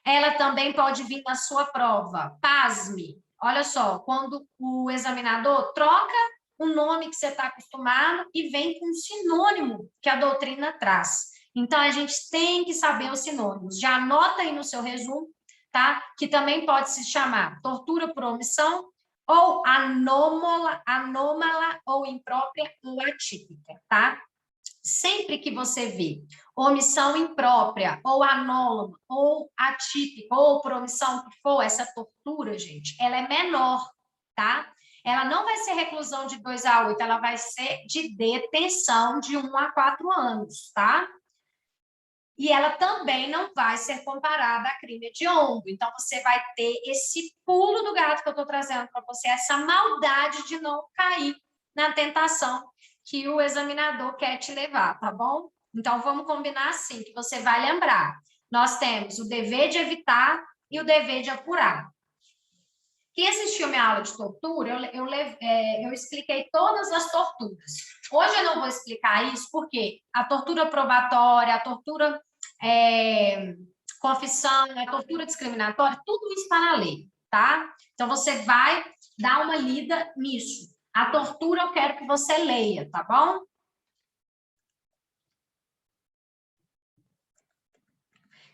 Ela também pode vir na sua prova. Pasme, olha só, quando o examinador troca o nome que você está acostumado e vem com um sinônimo que a doutrina traz. Então, a gente tem que saber os sinônimos. Já anota aí no seu resumo, tá? Que também pode se chamar tortura por omissão ou anômala ou imprópria ou atípica, tá? Sempre que você vê omissão imprópria, ou anômala, ou atípica, ou por omissão que for, essa tortura, gente, ela é menor, tá? Ela não vai ser reclusão de 2 a 8, ela vai ser de detenção de 1 a 4 anos, tá? E ela também não vai ser comparada a crime hediondo. Então, você vai ter esse pulo do gato que eu estou trazendo para você, essa maldade de não cair na tentação que o examinador quer te levar, tá bom? Então, vamos combinar assim, que você vai lembrar. Nós temos o dever de evitar e o dever de apurar. Quem assistiu minha aula de tortura, eu expliquei todas as torturas. Hoje eu não vou explicar isso, porque a tortura probatória, a tortura confissão, a tortura discriminatória, tudo isso está na lei, tá? Então, você vai dar uma lida nisso. A tortura eu quero que você leia, tá bom?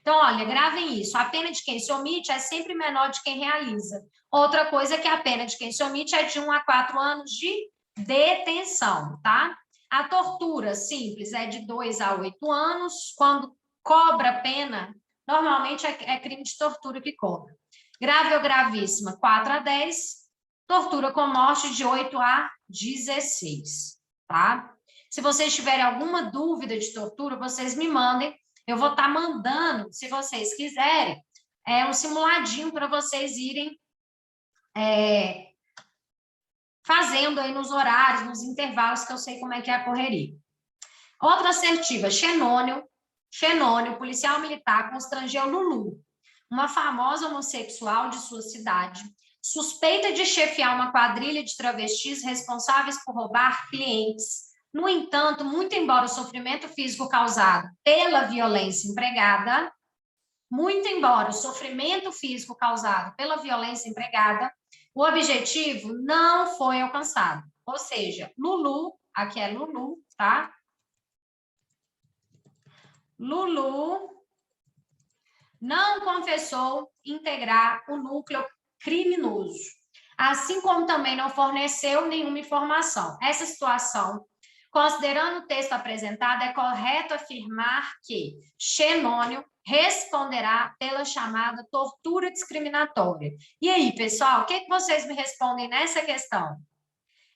Então, olha, gravem isso. A pena de quem se omite é sempre menor de quem realiza. Outra coisa é que a pena de quem se omite é de 1 a 4 anos de detenção, tá? A tortura simples é de 2 a 8 anos. Quando cobra pena, normalmente é crime de tortura que cobra. Grave ou gravíssima, 4 a 10. Tortura com morte, de 8 a 16, tá? Se vocês tiverem alguma dúvida de tortura, vocês me mandem. Eu vou estar mandando, se vocês quiserem, um simuladinho para vocês irem fazendo aí nos horários, nos intervalos, que eu sei como é que é a correria. Outra assertiva, Xenônio, policial militar, constrangeu Lulu, uma famosa homossexual de sua cidade, suspeita de chefiar uma quadrilha de travestis responsáveis por roubar clientes. No entanto, muito embora o sofrimento físico causado pela violência empregada, o objetivo não foi alcançado. Ou seja, Lulu, aqui é Lulu, tá? Lulu não confessou integrar o núcleo criminoso, assim como também não forneceu nenhuma informação. Essa situação, considerando o texto apresentado, é correto afirmar que Xenônio responderá pela chamada tortura discriminatória. E aí, pessoal, o que vocês me respondem nessa questão?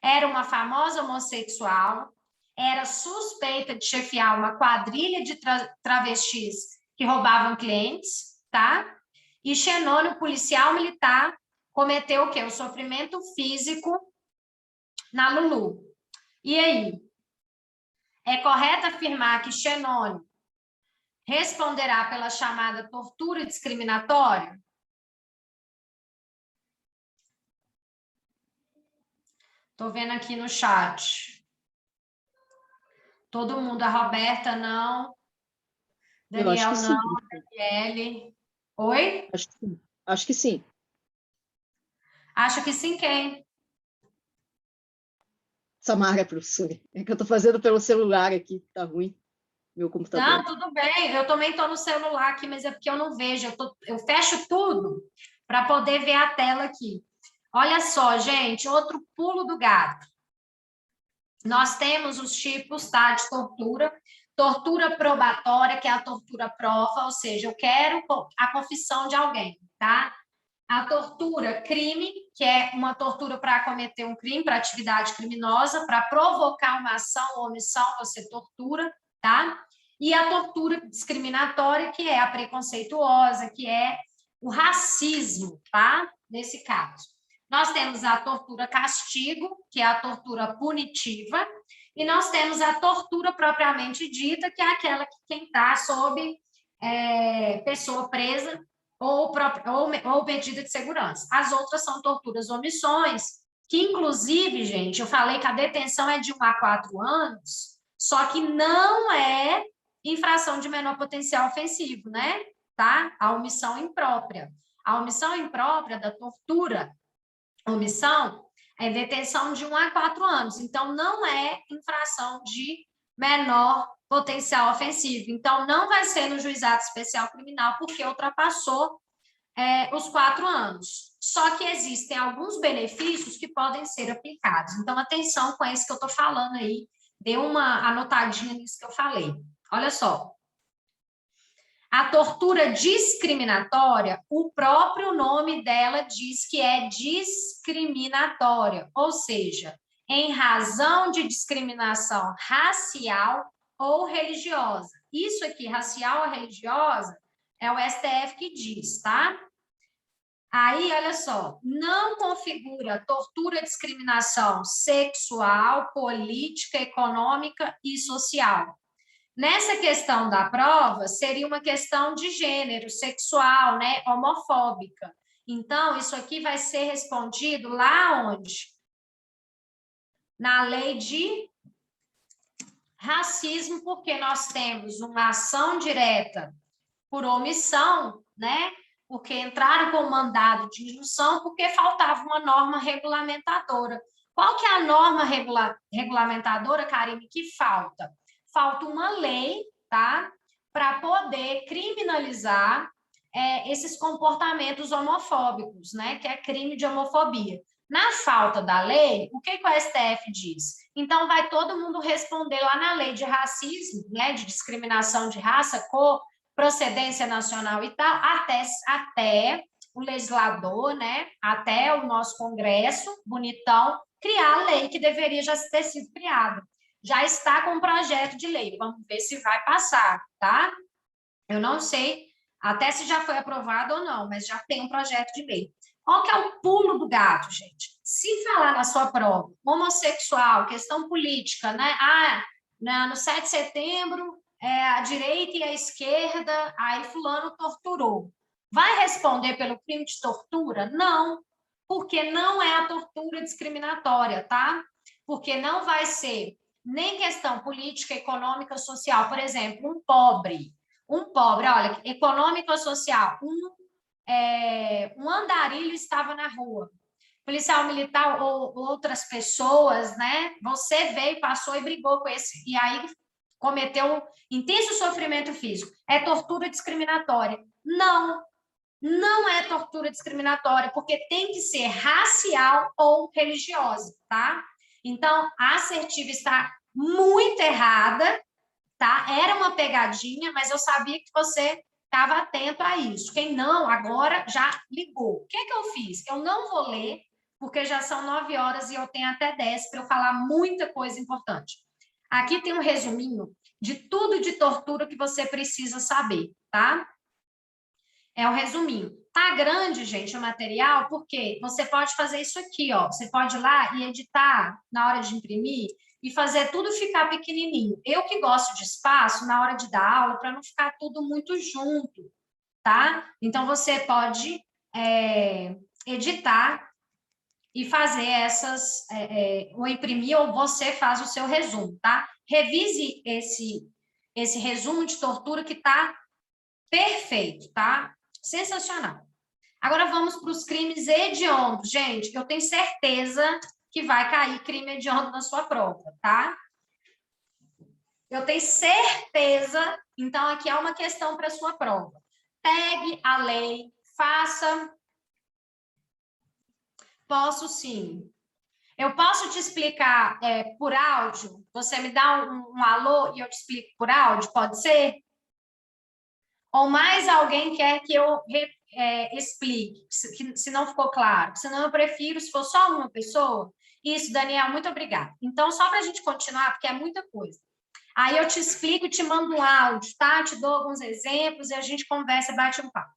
Era uma famosa homossexual, era suspeita de chefiar uma quadrilha de travestis que roubavam clientes, tá? E Xenônio, policial militar, cometeu o quê? O sofrimento físico na Lulu. E aí? É correto afirmar que Xenônio responderá pela chamada tortura discriminatória? Estou vendo aqui no chat. Todo mundo, a Roberta não, Daniel sim. não, Daniele. Oi? Acho que sim. Acho que sim. Acha que sim, quem? Samara, professora. É que eu estou fazendo pelo celular aqui, tá ruim, meu computador. Não, tudo bem. Eu também estou no celular aqui, mas é porque eu não vejo. Eu fecho tudo para poder ver a tela aqui. Olha só, gente, outro pulo do gato. Nós temos os tipos, tá, de tortura. Tortura probatória, que é a tortura prova, ou seja, eu quero a confissão de alguém, tá? A tortura crime, que é uma tortura para cometer um crime, para atividade criminosa, para provocar uma ação ou omissão, você tortura, tá? E a tortura discriminatória, que é a preconceituosa, que é o racismo, tá? Nesse caso. Nós temos a tortura castigo, que é a tortura punitiva, e nós temos a tortura propriamente dita, que é aquela que quem está sob pessoa presa ou medida de segurança. As outras são torturas omissões, que inclusive, gente, eu falei que a detenção é de 1 a 4 anos, só que não é infração de menor potencial ofensivo, né? Tá? A omissão imprópria. A omissão imprópria da tortura, omissão, é detenção de 1 a 4 anos. Então, não é infração de menor potencial ofensivo. Então, não vai ser no juizado especial criminal, porque ultrapassou os 4 anos. Só que existem alguns benefícios que podem ser aplicados. Então, atenção com isso que eu estou falando aí. Dê uma anotadinha nisso que eu falei. Olha só. A tortura discriminatória, o próprio nome dela diz que é discriminatória, ou seja, em razão de discriminação racial ou religiosa. Isso aqui, racial ou religiosa, é o STF que diz, tá? Aí, olha só, não configura tortura, discriminação sexual, política, econômica e social. Nessa questão da prova, seria uma questão de gênero, sexual, né, homofóbica. Então, isso aqui vai ser respondido lá onde? Na lei de racismo, porque nós temos uma ação direta por omissão, né? Porque entraram com mandado de injunção porque faltava uma norma regulamentadora. Qual que é a norma regulamentadora, Karine, que falta? Falta uma lei, tá? Para poder criminalizar esses comportamentos homofóbicos, né? Que é crime de homofobia. Na falta da lei, o que o STF diz? Então, vai todo mundo responder lá na lei de racismo, né? De discriminação de raça, cor, procedência nacional e tal, até o legislador, né, até o nosso Congresso, bonitão, criar a lei que deveria já ter sido criada. Já está com um projeto de lei, vamos ver se vai passar, tá? Eu não sei até se já foi aprovado ou não, mas já tem um projeto de lei. Qual que é o pulo do gato, gente? Se falar na sua prova, homossexual, questão política, né? No 7 de setembro, a direita e a esquerda, aí fulano torturou. Vai responder pelo crime de tortura? Não, porque não é a tortura discriminatória, tá? Porque não vai ser nem questão política, econômica, social. Por exemplo, um pobre, olha, econômica ou social, um andarilho estava na rua, policial militar ou outras pessoas, né? Você veio, passou e brigou com esse, e aí cometeu intenso sofrimento físico. É tortura discriminatória? Não, não é tortura discriminatória, porque tem que ser racial ou religiosa, tá? Então, a assertiva está muito errada, tá? Era uma pegadinha, mas eu sabia que você estava atento a isso. Quem não, agora já ligou. O que é que eu fiz? Eu não vou ler, porque já são 9 horas e eu tenho até 10 para eu falar muita coisa importante. Aqui tem um resuminho de tudo de tortura que você precisa saber, tá? É o resuminho. Tá grande, gente, o material, porque você pode fazer isso aqui, ó. Você pode ir lá e editar na hora de imprimir e fazer tudo ficar pequenininho. Eu que gosto de espaço na hora de dar aula, para não ficar tudo muito junto, tá? Então, você pode editar e fazer ou imprimir, ou você faz o seu resumo, tá? Revise esse resumo de tortura que tá perfeito, tá? Sensacional. Agora vamos para os crimes hediondos. Gente, eu tenho certeza que vai cair crime hediondo na sua prova, tá? Eu tenho certeza. Então, aqui é uma questão para a sua prova. Pegue a lei, faça. Posso sim. Eu posso te explicar por áudio? Você me dá um alô e eu te explico por áudio? Pode ser? Ou mais alguém quer que eu explique, se não ficou claro? Senão eu prefiro, se for só uma pessoa. Isso, Daniel, muito obrigada. Então, só para a gente continuar, porque é muita coisa. Aí eu te explico e te mando um áudio, tá? Te dou alguns exemplos e a gente conversa, bate um papo.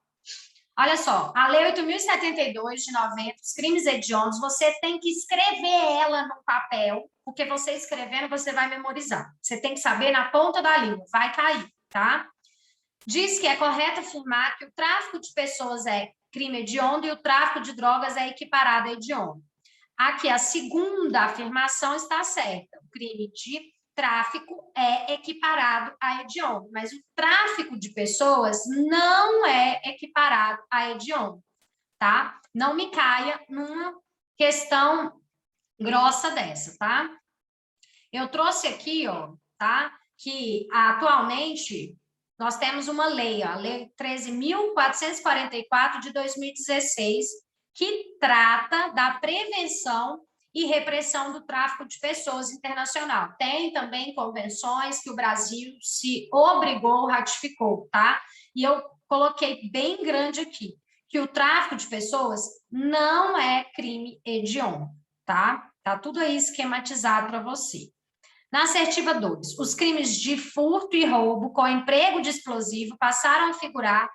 Olha só, a Lei 8.072 de 90, os crimes hediondos, você tem que escrever ela no papel, porque você escrevendo, você vai memorizar. Você tem que saber na ponta da língua, vai cair, tá? Diz que é correto afirmar que o tráfico de pessoas é crime hediondo e o tráfico de drogas é equiparado a hediondo. Aqui, a segunda afirmação está certa. O crime de tráfico é equiparado a hediondo, mas o tráfico de pessoas não é equiparado a hediondo, tá? Não me caia numa questão grossa dessa, tá? Eu trouxe aqui, ó, tá? Que atualmente nós temos uma lei, a Lei 13.444 de 2016, que trata da prevenção e repressão do tráfico de pessoas internacional. Tem também convenções que o Brasil se obrigou, ratificou, tá? E eu coloquei bem grande aqui, que o tráfico de pessoas não é crime hediondo, tá? Tá tudo aí esquematizado para você. Na assertiva 2, os crimes de furto e roubo com emprego de explosivo passaram a figurar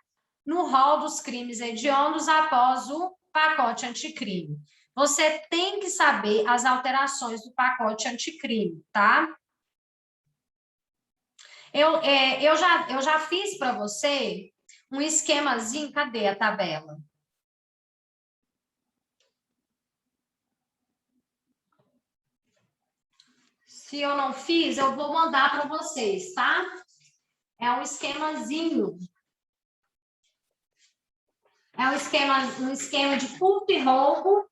no rol dos crimes hediondos após o pacote anticrime. Você tem que saber as alterações do pacote anticrime, tá? Eu já fiz para você um esquemazinho, cadê a tabela? Se eu não fiz, eu vou mandar para vocês, tá? É um esquemazinho. É um esquema de furto e roubo.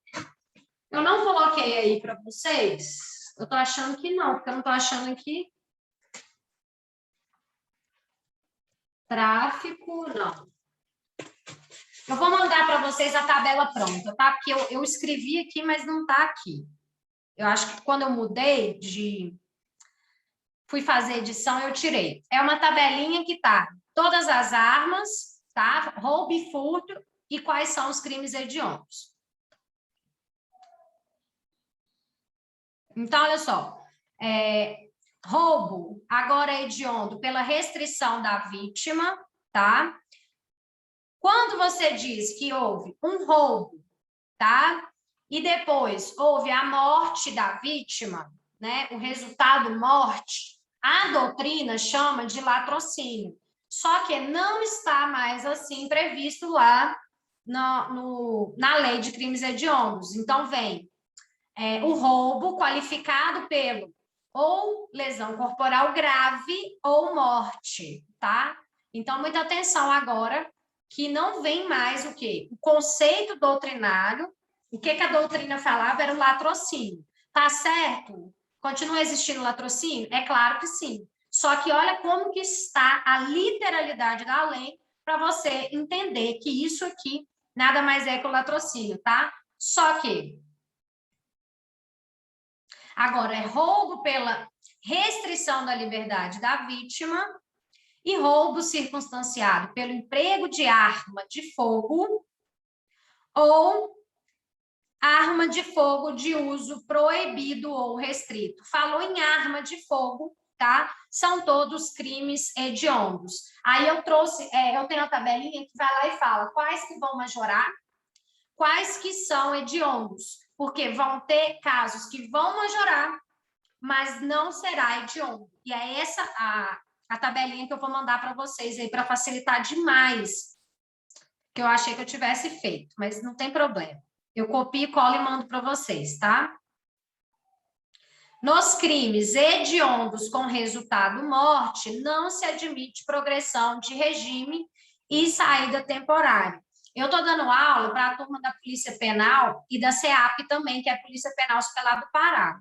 Eu não coloquei aí para vocês. Eu tô achando que não, porque eu não tô achando aqui. Tráfico, não. Eu vou mandar para vocês a tabela pronta, tá? Porque eu escrevi aqui, mas não tá aqui. Eu acho que quando eu mudei fui fazer edição, eu tirei. É uma tabelinha que tá todas as armas, tá? Roubo e furto e quais são os crimes hediondos. Então, olha só. Roubo agora é hediondo pela restrição da vítima, tá? Quando você diz que houve um roubo, tá? E depois houve a morte da vítima, né? O resultado morte, a doutrina chama de latrocínio. Só que não está mais assim previsto lá na lei de crimes hediondos. Então, vem o roubo qualificado pelo ou lesão corporal grave ou morte, tá? Então, muita atenção agora, que não vem mais o quê? O conceito doutrinário. O que a doutrina falava era o latrocínio. Tá certo? Continua existindo latrocínio? É claro que sim. Só que olha como que está a literalidade da lei para você entender que isso aqui nada mais é que o latrocínio, tá? Só que agora é roubo pela restrição da liberdade da vítima e roubo circunstanciado pelo emprego de arma de fogo ou arma de fogo de uso proibido ou restrito. Falou em arma de fogo, tá? São todos crimes hediondos. Aí eu trouxe, eu tenho a tabelinha que vai lá e fala quais que vão majorar, quais que são hediondos, porque vão ter casos que vão majorar, mas não será hediondo. E é essa a tabelinha que eu vou mandar para vocês aí, para facilitar demais, que eu achei que eu tivesse feito, mas não tem problema. Eu copio, colo e mando para vocês, tá? Nos crimes hediondos com resultado morte, não se admite progressão de regime e saída temporária. Eu estou dando aula para a turma da Polícia Penal e da CEAP também, que é a Polícia Penal Hospitalar do Pará.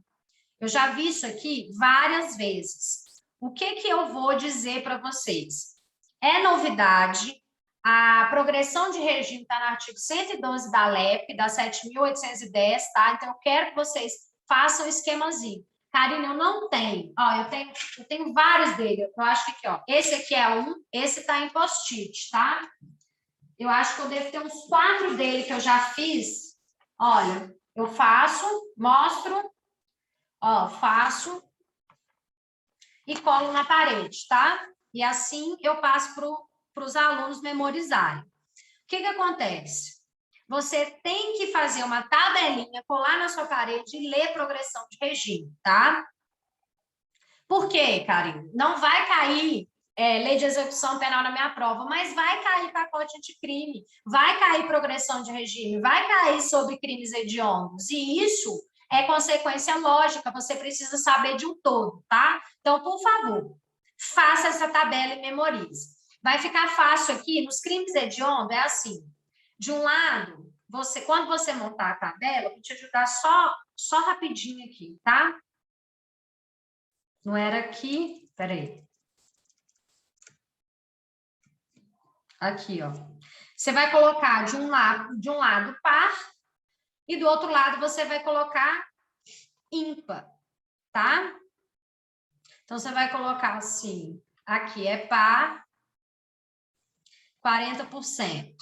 Eu já vi isso aqui várias vezes. O que eu vou dizer para vocês? É novidade. A progressão de regime está no artigo 112 da LEP, da 7.810, tá? Então, eu quero que vocês façam um esquemazinho. Karine, eu não tenho. Ó, eu tenho vários dele. Eu acho que aqui, ó. Esse aqui é um, esse está em post-it, tá? Eu acho que eu devo ter uns 4 dele que eu já fiz. Olha, eu faço, mostro, ó, faço e colo na parede, tá? E assim eu passo para os alunos memorizarem. O que acontece? Você tem que fazer uma tabelinha, colar na sua parede e ler progressão de regime, tá? Por quê, Karine? Não vai cair lei de execução penal na minha prova, mas vai cair pacote anticrime, vai cair progressão de regime, vai cair sobre crimes hediondos, e isso é consequência lógica, você precisa saber de um todo, tá? Então, por favor, faça essa tabela e memorize. Vai ficar fácil aqui, nos crimes hediondos, é assim, de um lado, quando você montar a tabela, vou te ajudar só rapidinho aqui, tá? Não era aqui, peraí. Aqui, ó. Você vai colocar de um lado par e do outro lado você vai colocar ímpar, tá? Então, você vai colocar assim, aqui é par, 40%.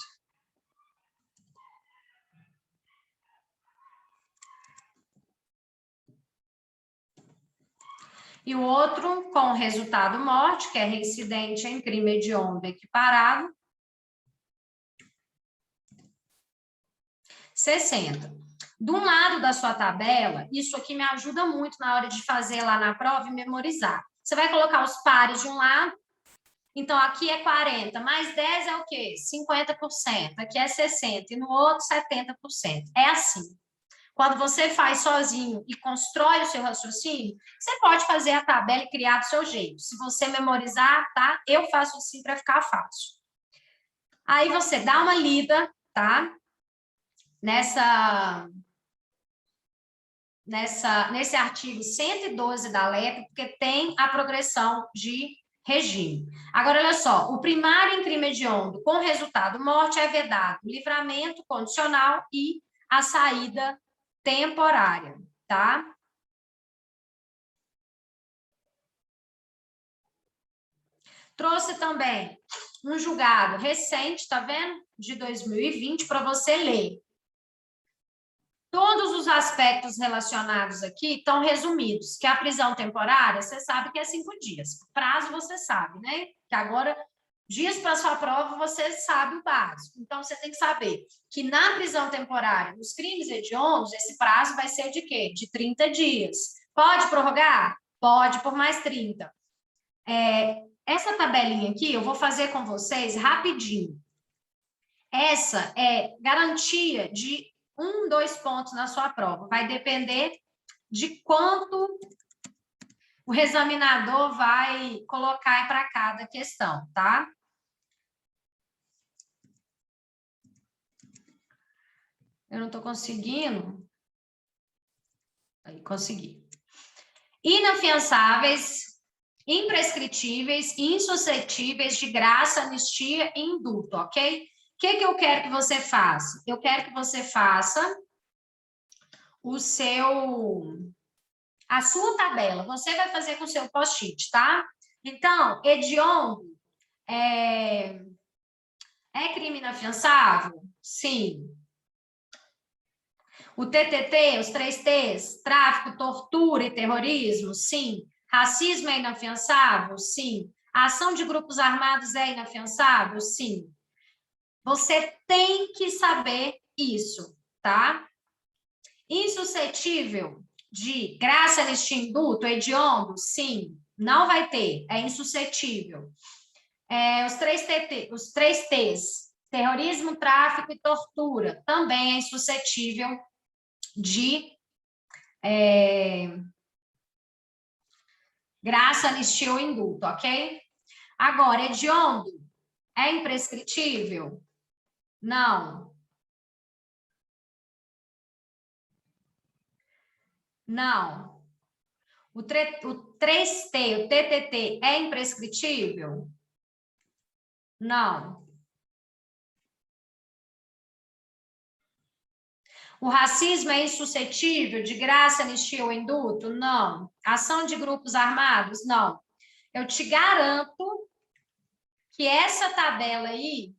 E o outro com resultado morte, que é reincidente em crime hediondo equiparado, 60. De um lado da sua tabela, isso aqui me ajuda muito na hora de fazer lá na prova e memorizar. Você vai colocar os pares de um lado, então aqui é 40, mais 10 é o quê? 50%, aqui é 60%, e no outro 70%. É assim. Quando você faz sozinho e constrói o seu raciocínio, você pode fazer a tabela e criar do seu jeito. Se você memorizar, tá? Eu faço assim para ficar fácil. Aí você dá uma lida, tá? Nesse artigo 112 da LEP, porque tem a progressão de regime. Agora, olha só, o primário em crime hediondo com resultado morte é vedado livramento condicional e a saída temporária, tá? Trouxe também um julgado recente, tá vendo? De 2020, para você ler. Todos os aspectos relacionados aqui estão resumidos, que a prisão temporária, você sabe que é 5 dias. O prazo você sabe, né? Que agora, dias para sua prova, você sabe o básico. Então, você tem que saber que na prisão temporária, nos crimes hediondos, esse prazo vai ser de quê? De 30 dias. Pode prorrogar? Pode, por mais 30. Essa tabelinha aqui, eu vou fazer com vocês rapidinho. Essa é garantia de 1, 2 pontos na sua prova. Vai depender de quanto o examinador vai colocar para cada questão, tá? Eu não estou conseguindo. Aí, consegui. Inafiançáveis, imprescritíveis e insuscetíveis de graça, anistia e indulto, ok? O que eu quero que você faça? Eu quero que você faça a sua tabela. Você vai fazer com o seu post-it, tá? Então, hediondo é crime inafiançável? Sim. O TTT, os 3 T's, tráfico, tortura e terrorismo? Sim. Racismo é inafiançável? Sim. A ação de grupos armados é inafiançável? Sim. Você tem que saber isso, tá? Insuscetível de graça, anistia e indulto, hediondo? Sim. Não vai ter, é insuscetível. Os 3 T's, terrorismo, tráfico e tortura, também é insuscetível de graça, anistia ou indulto, ok? Agora, hediondo é imprescritível? Não. Não. O 3T, o TTT, é imprescritível? Não. O racismo é insuscetível de graça, anistia ou indulto? Não. Ação de grupos armados? Não. Eu te garanto que essa tabela aí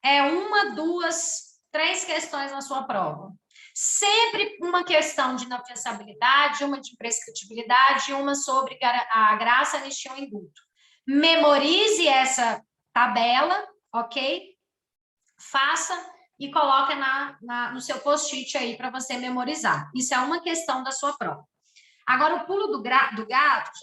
é 1, 2, 3 questões na sua prova. Sempre uma questão de inafiançabilidade, uma de imprescritibilidade e uma sobre a graça, anistia ou indulto. Memorize essa tabela, ok? Faça e coloca no seu post-it aí para você memorizar. Isso é uma questão da sua prova. Agora, o pulo do gato,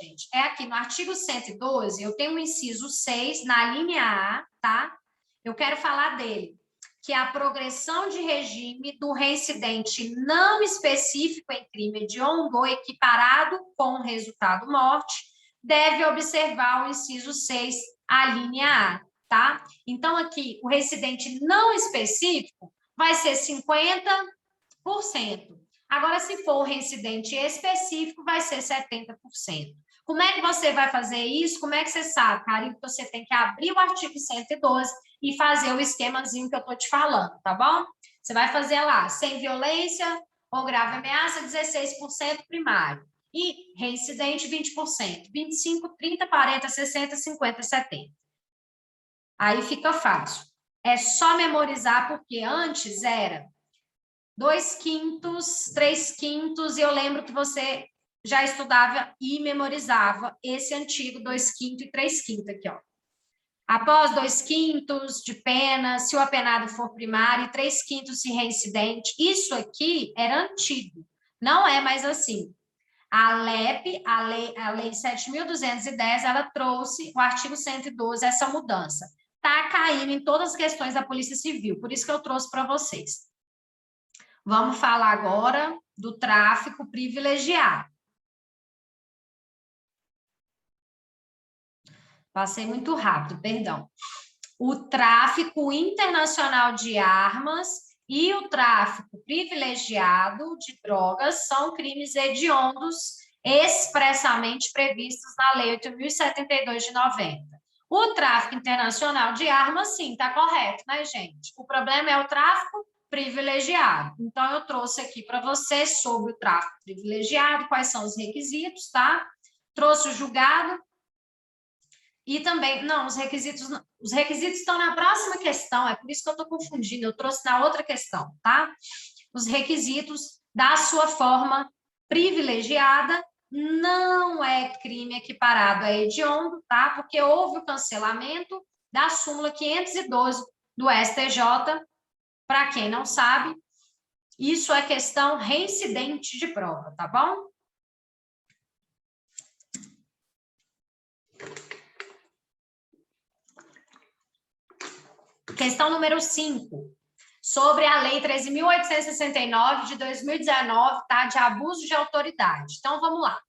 gente, é aqui no artigo 112, eu tenho o inciso 6 na linha A, tá? Eu quero falar dele, que é a progressão de regime do reincidente não específico em crime hediondo ou equiparado com resultado morte, deve observar o inciso 6, a linha A, tá? Então, aqui, o reincidente não específico vai ser 50%. Agora, se for o reincidente específico, vai ser 70%. Como é que você vai fazer isso? Como é que você sabe, Karine? Você tem que abrir o artigo 112 e fazer o esquemazinho que eu estou te falando, tá bom? Você vai fazer lá, sem violência ou grave ameaça, 16% primário. E reincidente, 20%. 25%, 30%, 40%, 60%, 50%, 70%. Aí fica fácil. É só memorizar, porque antes era 2/5, 3/5, e eu lembro que você já estudava e memorizava esse antigo 2/5 e 3/5 aqui, ó. Após 2/5 de pena, se o apenado for primário, e 3/5 se reincidente. Isso aqui era antigo, não é mais assim. A LEP, a Lei 7.210, ela trouxe o artigo 112, essa mudança. Está caindo em todas as questões da Polícia Civil, por isso que eu trouxe para vocês. Vamos falar agora do tráfico privilegiado. Passei muito rápido, perdão. O tráfico internacional de armas e o tráfico privilegiado de drogas são crimes hediondos expressamente previstos na Lei 8.072 de 90. O tráfico internacional de armas, sim, está correto, né, gente? O problema é o tráfico privilegiado. Então, eu trouxe aqui para vocês sobre o tráfico privilegiado, quais são os requisitos, tá? Trouxe o julgado. E também, não, os requisitos estão na próxima questão, é por isso que eu estou confundindo, eu trouxe na outra questão, tá? Os requisitos da sua forma privilegiada não é crime equiparado a hediondo, tá? Porque houve o cancelamento da súmula 512 do STJ, para quem não sabe, isso é questão reincidente de prova, tá bom? Questão número 5, sobre a Lei 13.869 de 2019, tá? De abuso de autoridade. Então, vamos lá.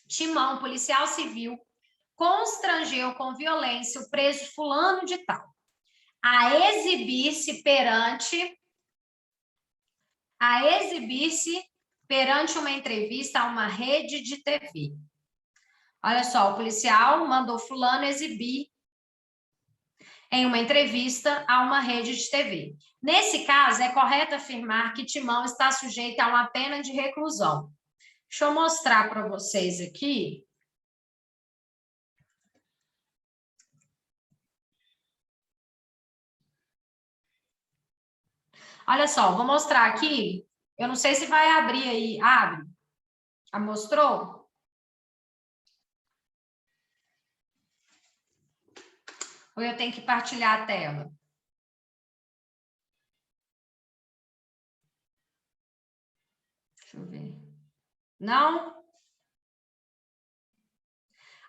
Timão, policial civil, constrangeu com violência o preso fulano de tal a exibir-se perante uma entrevista a uma rede de TV. Olha só, o policial mandou fulano exibir em uma entrevista a uma rede de TV. Nesse caso, é correto afirmar que Timão está sujeito a uma pena de reclusão. Deixa eu mostrar para vocês aqui. Olha só, vou mostrar aqui. Eu não sei se vai abrir aí. Abre. Já mostrou? Ou eu tenho que partilhar a tela? Deixa eu ver. Não?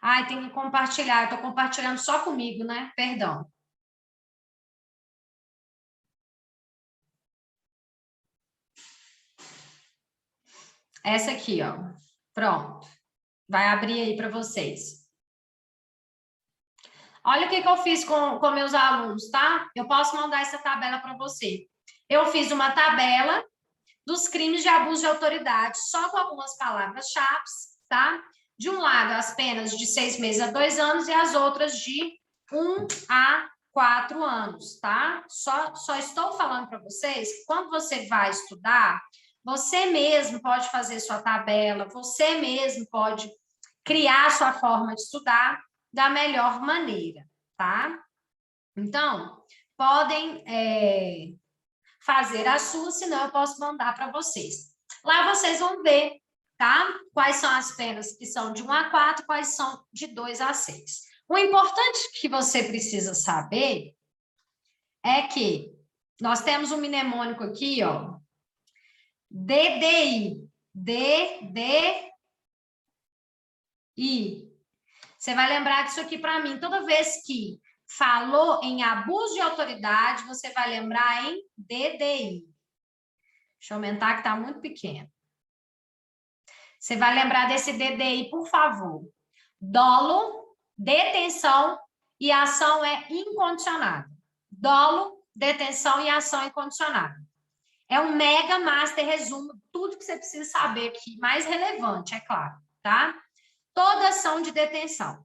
Ai, tem que compartilhar. Eu estou compartilhando só comigo, né? Perdão. Essa aqui, ó. Pronto. Vai abrir aí para vocês. Olha o que eu fiz com meus alunos, tá? Eu posso mandar essa tabela para você. Eu fiz uma tabela dos crimes de abuso de autoridade, só com algumas palavras-chave, tá? De um lado, as penas de 6 meses a 2 anos e as outras de 1 a 4 anos, tá? Só estou falando para vocês que quando você vai estudar, você mesmo pode fazer sua tabela, você mesmo pode criar sua forma de estudar da melhor maneira, tá? Então, podem fazer a sua, senão eu posso mandar para vocês. Lá vocês vão ver, tá? Quais são as penas que são de 1 a 4, quais são de 2 a 6. O importante que você precisa saber é que nós temos um mnemônico aqui, ó, DDI, DDI. Você vai lembrar disso aqui para mim. Toda vez que falou em abuso de autoridade, você vai lembrar em DDI. Deixa eu aumentar que está muito pequeno. Você vai lembrar desse DDI, por favor. Dolo, detenção e ação é incondicionada. Dolo, detenção e ação incondicionada. É um mega master resumo, tudo que você precisa saber aqui, mais relevante, é claro, tá? Toda ação de detenção.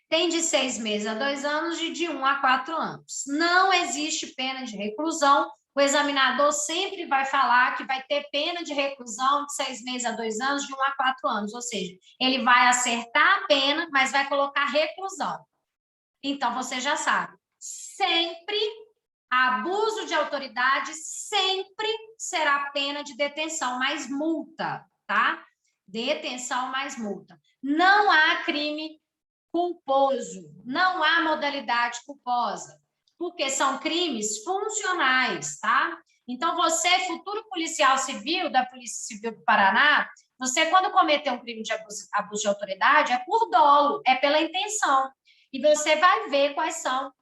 Tem de 6 meses a 2 anos e de 1 a 4 anos. Não existe pena de reclusão. O examinador sempre vai falar que vai ter pena de reclusão de 6 meses a 2 anos, de 1 a 4 anos. Ou seja, ele vai acertar a pena, mas vai colocar reclusão. Então, você já sabe. Sempre, abuso de autoridade sempre será pena de detenção, mais multa, tá? Detenção mais multa. Não há crime culposo, não há modalidade culposa, porque são crimes funcionais, tá? Então, você, futuro policial civil da Polícia Civil do Paraná, você, quando cometer um crime de abuso de autoridade, é por dolo, é pela intenção. E você vai ver quais são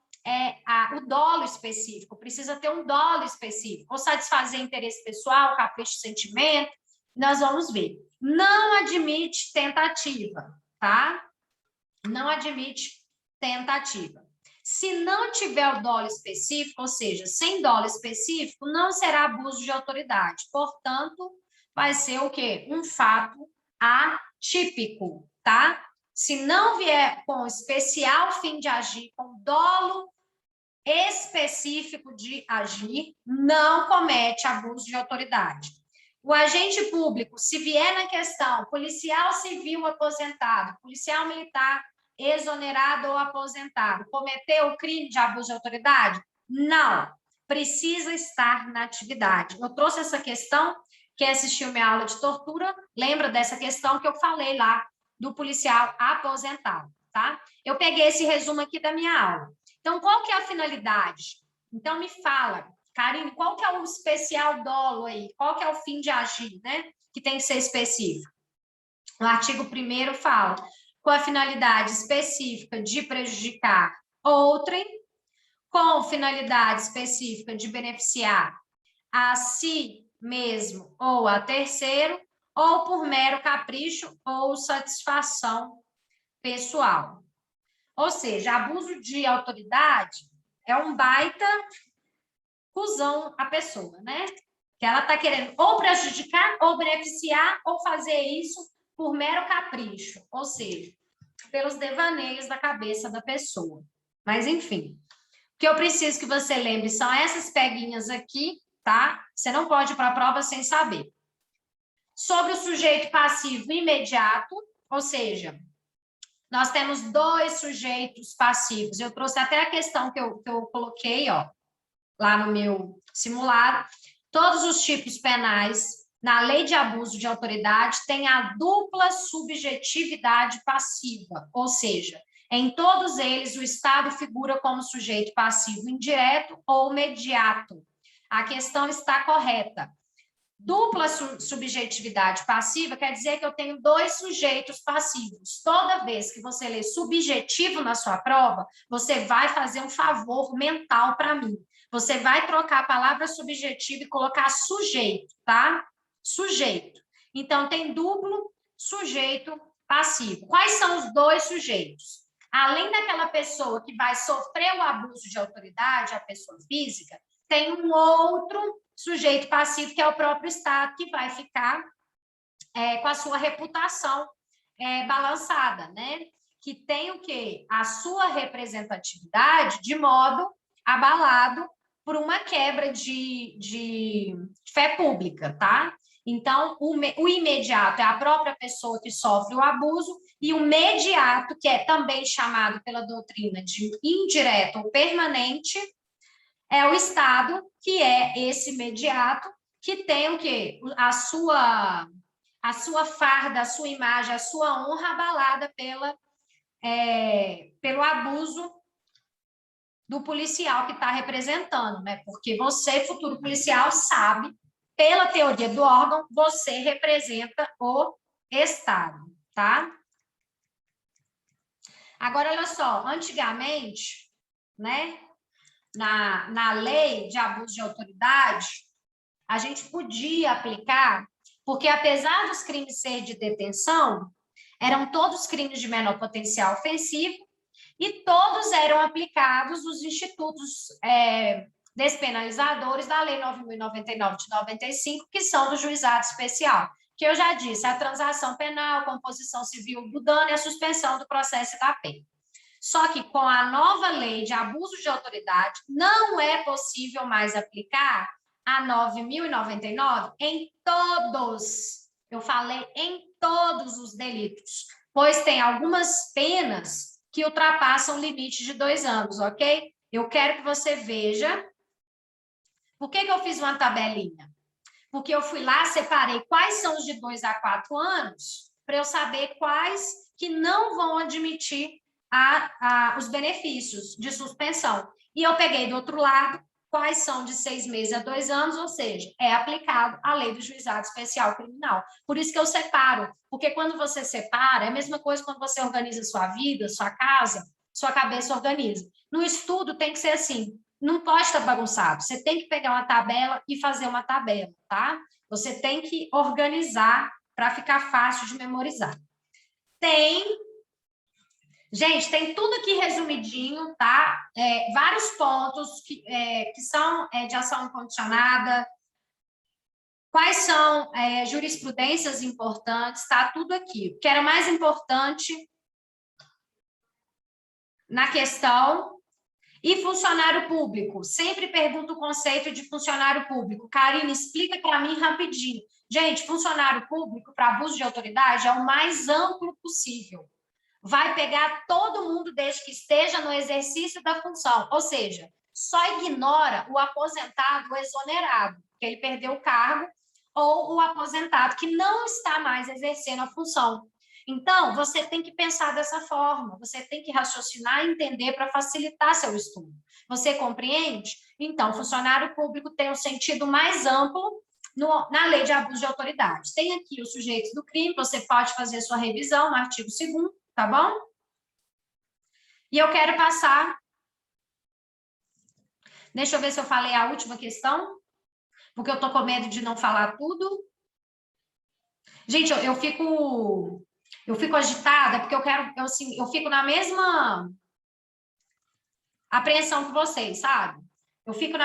o dolo específico, precisa ter um dolo específico, ou satisfazer interesse pessoal, capricho, sentimento, nós vamos ver. Não admite tentativa, tá? Não admite tentativa. Se não tiver o dolo específico, ou seja, sem dolo específico, não será abuso de autoridade. Portanto, vai ser o quê? Um fato atípico, tá? Se não vier com especial fim de agir, com dolo específico de agir, não comete abuso de autoridade. O agente público, se vier na questão policial civil aposentado, policial militar exonerado ou aposentado, cometeu o crime de abuso de autoridade? Não, precisa estar na atividade. Eu trouxe essa questão, quem assistiu minha aula de tortura, lembra dessa questão que eu falei lá do policial aposentado, tá? Eu peguei esse resumo aqui da minha aula. Então, qual que é a finalidade? Então, me fala, Karine, qual que é o especial dolo aí? Qual que é o fim de agir, né? Que tem que ser específico. O artigo 1º fala, com a finalidade específica de prejudicar outrem, com finalidade específica de beneficiar a si mesmo ou a terceiro, ou por mero capricho ou satisfação pessoal. Ou seja, abuso de autoridade é um baita cuzão a pessoa, né? Que ela está querendo ou prejudicar, ou beneficiar, ou fazer isso por mero capricho, ou seja, pelos devaneios da cabeça da pessoa. Mas, enfim, o que eu preciso que você lembre são essas peguinhas aqui, tá? Você não pode ir para a prova sem saber. Sobre o sujeito passivo imediato, ou seja, nós temos 2 sujeitos passivos. Eu trouxe até a questão que eu coloquei, ó, lá no meu simulado. Todos os tipos penais na lei de abuso de autoridade têm a dupla subjetividade passiva, ou seja, em todos eles o Estado figura como sujeito passivo indireto ou imediato. A questão está correta. Dupla subjetividade passiva quer dizer que eu tenho 2 sujeitos passivos. Toda vez que você lê subjetivo na sua prova, você vai fazer um favor mental para mim. Você vai trocar a palavra subjetivo e colocar sujeito, tá? Sujeito. Então, tem duplo sujeito passivo. Quais são os 2 sujeitos? Além daquela pessoa que vai sofrer o abuso de autoridade, a pessoa física, tem um outro sujeito passivo, que é o próprio Estado, que vai ficar com a sua reputação balançada, né? Que tem o quê? A sua representatividade de modo abalado por uma quebra de fé pública, tá? Então, o imediato é a própria pessoa que sofre o abuso, e o mediato, que é também chamado pela doutrina de indireto ou permanente, é o Estado, que é esse mediato, que tem o quê? A sua farda, a sua imagem, a sua honra abalada pelo abuso do policial que está representando, né? Porque você, futuro policial, sabe, pela teoria do órgão, você representa o Estado, tá? Agora, olha só, antigamente, né? Na lei de abuso de autoridade, a gente podia aplicar, porque apesar dos crimes ser de detenção, eram todos crimes de menor potencial ofensivo e todos eram aplicados os institutos despenalizadores da Lei 9.099 de 95, que são do juizado especial, que eu já disse, a transação penal, composição civil do dano e a suspensão do processo e da pena. Só que com a nova lei de abuso de autoridade, não é possível mais aplicar a 9.099 em todos, eu falei em todos os delitos, pois tem algumas penas que ultrapassam o limite de 2 anos, ok? Eu quero que você veja. Por que eu fiz uma tabelinha? Porque eu fui lá, separei quais são os de 2 a 4 anos, para eu saber quais que não vão admitir os benefícios de suspensão. E eu peguei do outro lado quais são de 6 meses a 2 anos, ou seja, é aplicado a lei do juizado especial criminal. Por isso que eu separo, porque quando você separa, é a mesma coisa quando você organiza sua vida, sua casa, sua cabeça organiza. No estudo tem que ser assim, não pode estar bagunçado, você tem que pegar uma tabela e fazer uma tabela, tá? Você tem que organizar para ficar fácil de memorizar. Gente, tem tudo aqui resumidinho, tá? Vários pontos que são de ação condicionada, quais são jurisprudências importantes, tá tudo aqui. O que era mais importante na questão. E funcionário público? Sempre pergunto o conceito de funcionário público. Karine, explica para mim rapidinho. Gente, funcionário público para abuso de autoridade é o mais amplo possível. Vai pegar todo mundo desde que esteja no exercício da função. Ou seja, só ignora o aposentado, o exonerado, que ele perdeu o cargo, ou o aposentado que não está mais exercendo a função. Então, você tem que pensar dessa forma, você tem que raciocinar e entender para facilitar seu estudo. Você compreende? Então, funcionário público tem um sentido mais amplo na lei de abuso de autoridade. Tem aqui os sujeitos do crime, você pode fazer sua revisão no artigo 2º, tá bom? E eu quero passar... Deixa eu ver se eu falei a última questão, porque eu estou com medo de não falar tudo. Gente, eu fico agitada, porque eu fico na mesma apreensão que vocês, sabe? Eu fico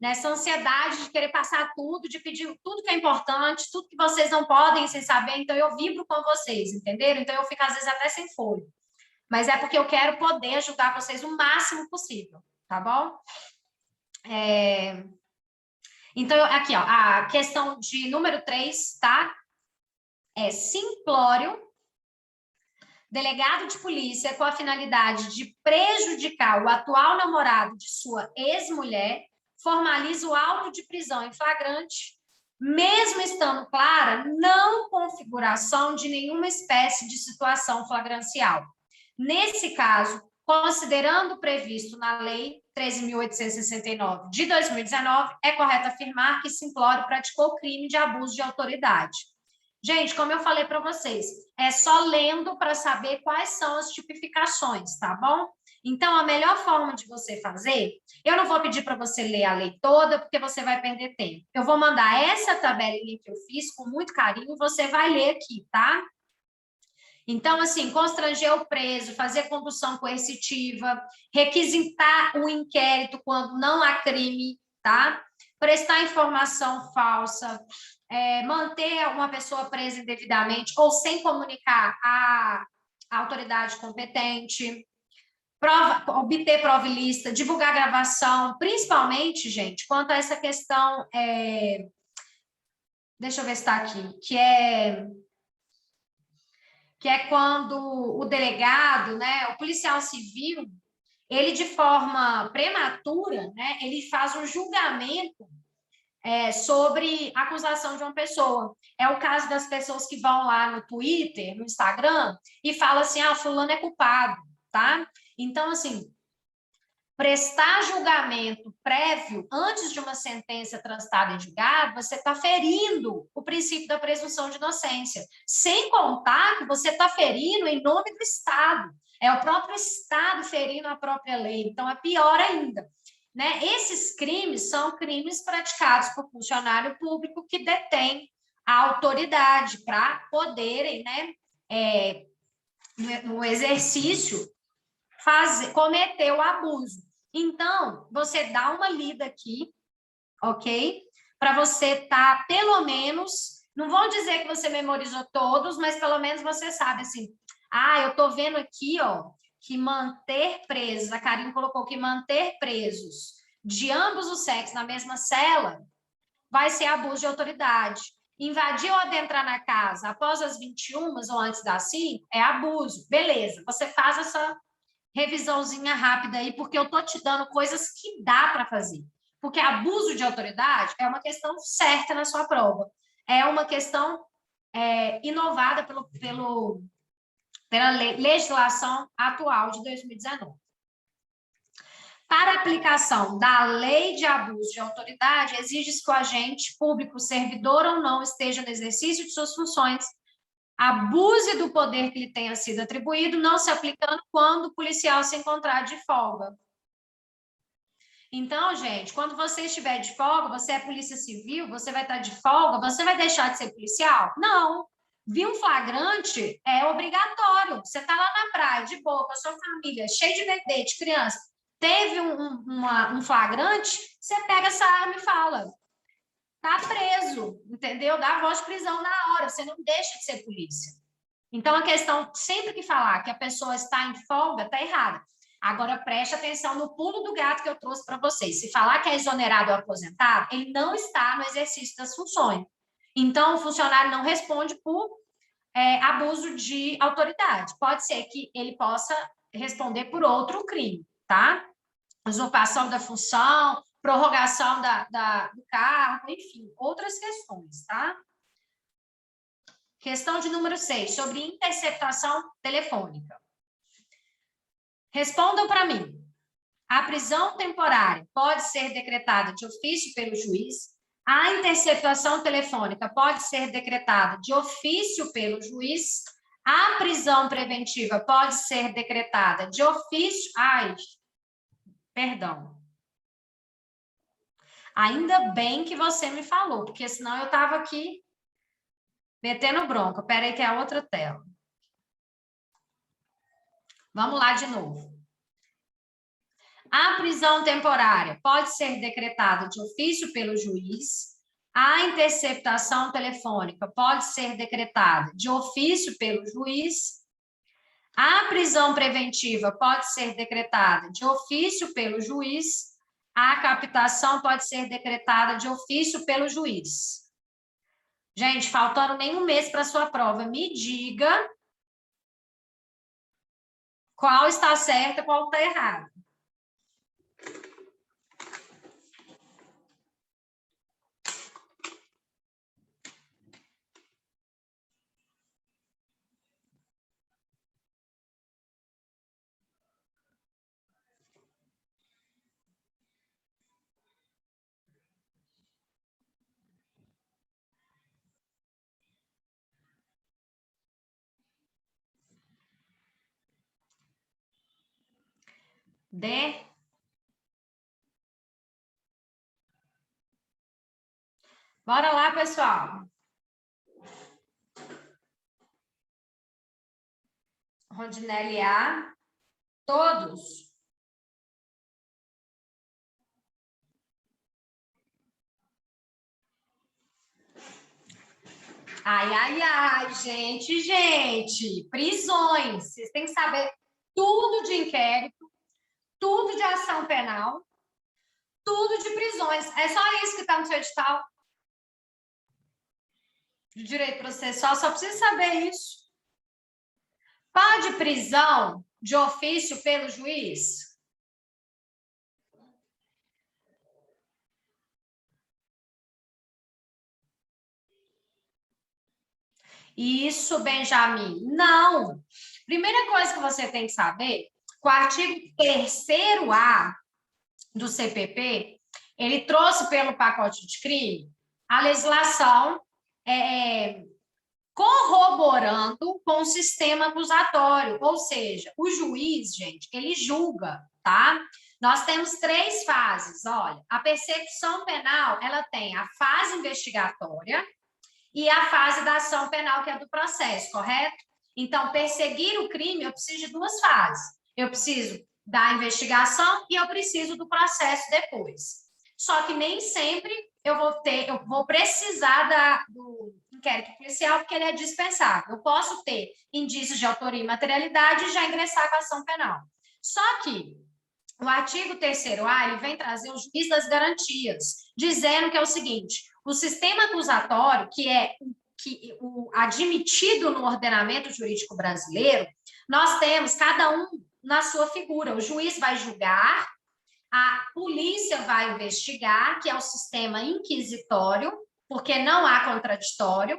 nessa ansiedade de querer passar tudo, de pedir tudo que é importante, tudo que vocês não podem sem saber, então eu vibro com vocês, entenderam? Então eu fico, às vezes, até sem fôlego. Mas é porque eu quero poder ajudar vocês o máximo possível, tá bom? Então, aqui, ó, a questão de número 3, tá? Simplório, delegado de polícia com a finalidade de prejudicar o atual namorado de sua ex-mulher, formaliza o auto de prisão em flagrante, mesmo estando clara não configuração de nenhuma espécie de situação flagrancial. Nesse caso, considerando o previsto na Lei 13.869 de 2019, é correto afirmar que Simplório praticou crime de abuso de autoridade. Gente, como eu falei para vocês, é só lendo para saber quais são as tipificações, tá bom? Então, a melhor forma de você fazer, eu não vou pedir para você ler a lei toda, porque você vai perder tempo. Eu vou mandar essa tabelinha que eu fiz com muito carinho, você vai ler aqui, tá? Então, assim, constranger o preso, fazer condução coercitiva, requisitar o inquérito quando não há crime, tá? Prestar informação falsa, manter uma pessoa presa indevidamente ou sem comunicar à autoridade competente, obter prova ilícita, divulgar gravação, principalmente, gente, quanto a essa questão, deixa eu ver se está aqui, que é quando o delegado, né, o policial civil, ele de forma prematura, né, ele faz um julgamento sobre a acusação de uma pessoa. É o caso das pessoas que vão lá no Twitter, no Instagram, e falam assim, fulano é culpado, tá? Então, assim, prestar julgamento prévio antes de uma sentença transitada em julgado, você está ferindo o princípio da presunção de inocência. Sem contar que você está ferindo em nome do Estado. É o próprio Estado ferindo a própria lei. Então, é pior ainda. Né? Esses crimes são crimes praticados por funcionário público que detém a autoridade para poderem, né, no exercício, cometer o abuso. Então, você dá uma lida aqui, ok? Para você estar, pelo menos, não vou dizer que você memorizou todos, mas pelo menos você sabe, assim, eu estou vendo aqui, ó, que manter presos, a Karine colocou que manter presos de ambos os sexos na mesma cela vai ser abuso de autoridade. Invadir ou adentrar na casa após as 21 ou antes das 5 é abuso. Beleza, você faz essa revisãozinha rápida aí, porque eu tô te dando coisas que dá para fazer. Porque abuso de autoridade é uma questão certa na sua prova. É uma questão inovada pela legislação atual de 2019. Para a aplicação da lei de abuso de autoridade, exige-se que o agente público, servidor ou não, esteja no exercício de suas funções abuse do poder que lhe tenha sido atribuído, não se aplicando quando o policial se encontrar de folga. Então, gente, quando você estiver de folga, você é polícia civil, você vai estar de folga, você vai deixar de ser policial? Não. Vir um flagrante é obrigatório. Você está lá na praia, de boa, com a sua família, cheio de bebê, de criança, teve um flagrante, você pega essa arma e fala, tá preso, entendeu? Dá a voz de prisão na hora, você não deixa de ser polícia. Então, a questão, sempre que falar que a pessoa está em folga, está errada. Agora, preste atenção no pulo do gato que eu trouxe para vocês. Se falar que é exonerado ou aposentado, ele não está no exercício das funções. Então, o funcionário não responde por abuso de autoridade. Pode ser que ele possa responder por outro crime, tá? Usurpação da função, prorrogação do cargo, enfim, outras questões, tá? Questão de número 6, sobre interceptação telefônica. Respondam para mim. A prisão temporária pode ser decretada de ofício pelo juiz. A interceptação telefônica pode ser decretada de ofício pelo juiz. A prisão preventiva pode ser decretada de ofício. Ai, perdão. Ainda bem que você me falou, porque senão eu estava aqui metendo bronca. Espera aí que é a outra tela. Vamos lá de novo. A prisão temporária pode ser decretada de ofício pelo juiz. A interceptação telefônica pode ser decretada de ofício pelo juiz. A prisão preventiva pode ser decretada de ofício pelo juiz. A captação pode ser decretada de ofício pelo juiz. Gente, faltando nem um mês para a sua prova, me diga qual está certa e qual está errada. D. Bora lá, pessoal. Rondinelli A. Todos. Ai, ai, ai, gente. Prisões. Vocês têm que saber tudo de inquérito, tudo de ação penal, tudo de prisões. É só isso que está no seu edital de direito processual, só precisa saber isso. Pode prisão de ofício pelo juiz? Isso, Benjamin. Não. Primeira coisa que você tem que saber, com o artigo 3º-A do CPP, ele trouxe pelo pacote de crime a legislação corroborando com o sistema acusatório, ou seja, o juiz, gente, ele julga, tá? Nós temos 3 fases, olha, a persecução penal, ela tem a fase investigatória e a fase da ação penal, que é do processo, correto? Então, perseguir o crime, eu preciso de 2 fases. Eu preciso da investigação e eu preciso do processo depois. Só que nem sempre eu vou precisar do inquérito policial, porque ele é dispensável. Eu posso ter indícios de autoria e materialidade e já ingressar com a ação penal. Só que o artigo 3º-A, ele vem trazer o juiz das garantias, dizendo que é o seguinte, o sistema acusatório, que é o admitido no ordenamento jurídico brasileiro, nós temos cada um na sua figura. O juiz vai julgar, a polícia vai investigar, que é o sistema inquisitório, porque não há contraditório,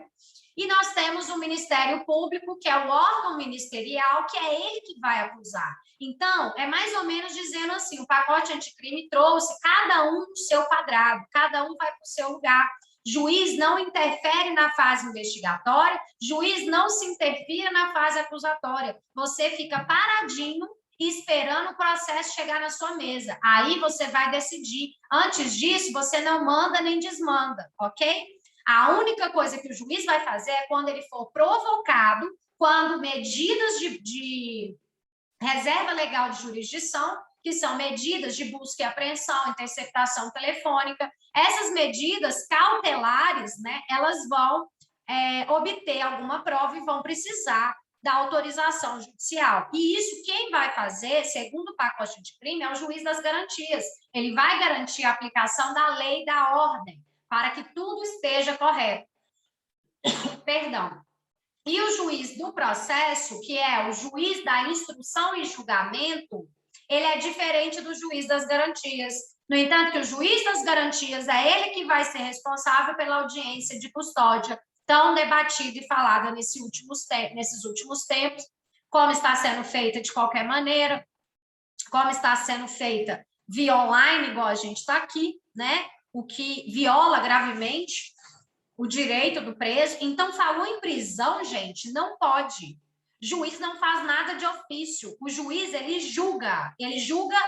e nós temos o Ministério Público, que é o órgão ministerial, que é ele que vai acusar. Então, é mais ou menos dizendo assim, o pacote anticrime trouxe cada um no seu quadrado, cada um vai para o seu lugar, Juiz não interfere na fase investigatória, juiz não se interfira na fase acusatória. Você fica paradinho esperando o processo chegar na sua mesa. Aí você vai decidir. Antes disso, você não manda nem desmanda, ok? A única coisa que o juiz vai fazer é quando ele for provocado, quando medidas de reserva legal de jurisdição, que são medidas de busca e apreensão, interceptação telefônica, essas medidas cautelares, né, elas vão obter alguma prova e vão precisar da autorização judicial. E isso quem vai fazer, segundo o pacote de crime, é o juiz das garantias. Ele vai garantir a aplicação da lei e da ordem, para que tudo esteja correto. Perdão. E o juiz do processo, que é o juiz da instrução e julgamento, ele é diferente do juiz das garantias. No entanto, que o juiz das garantias é ele que vai ser responsável pela audiência de custódia, tão debatida e falada nesses últimos tempos, como está sendo feita de qualquer maneira, como está sendo feita via online, igual a gente está aqui, né? O que viola gravemente o direito do preso. Então, falou em prisão, gente, não pode. Juiz não faz nada de ofício. O juiz, ele julga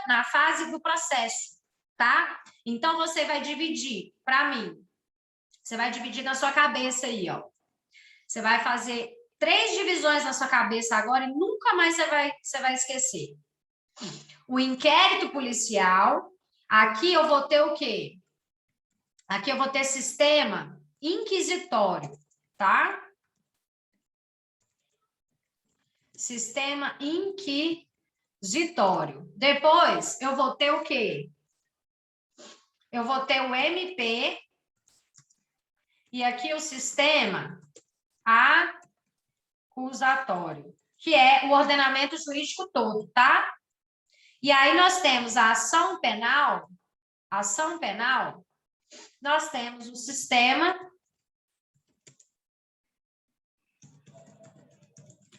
na fase do processo, tá? Então, você vai dividir, para mim, você vai dividir na sua cabeça aí, ó. Você vai fazer 3 divisões na sua cabeça agora e nunca mais você vai esquecer. O inquérito policial, aqui eu vou ter o quê? Aqui eu vou ter sistema inquisitório, tá? Sistema inquisitório. Depois, eu vou ter o quê? Eu vou ter o MP e aqui o sistema acusatório, que é o ordenamento jurídico todo, tá? E aí nós temos a ação penal, nós temos o sistema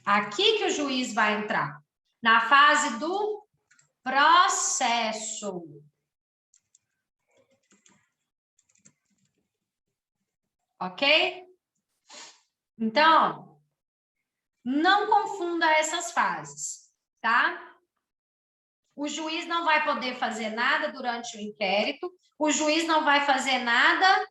aqui que o juiz vai entrar, na fase do processo. Ok? Então, não confunda essas fases, tá? O juiz não vai poder fazer nada durante o inquérito, o juiz não vai fazer nada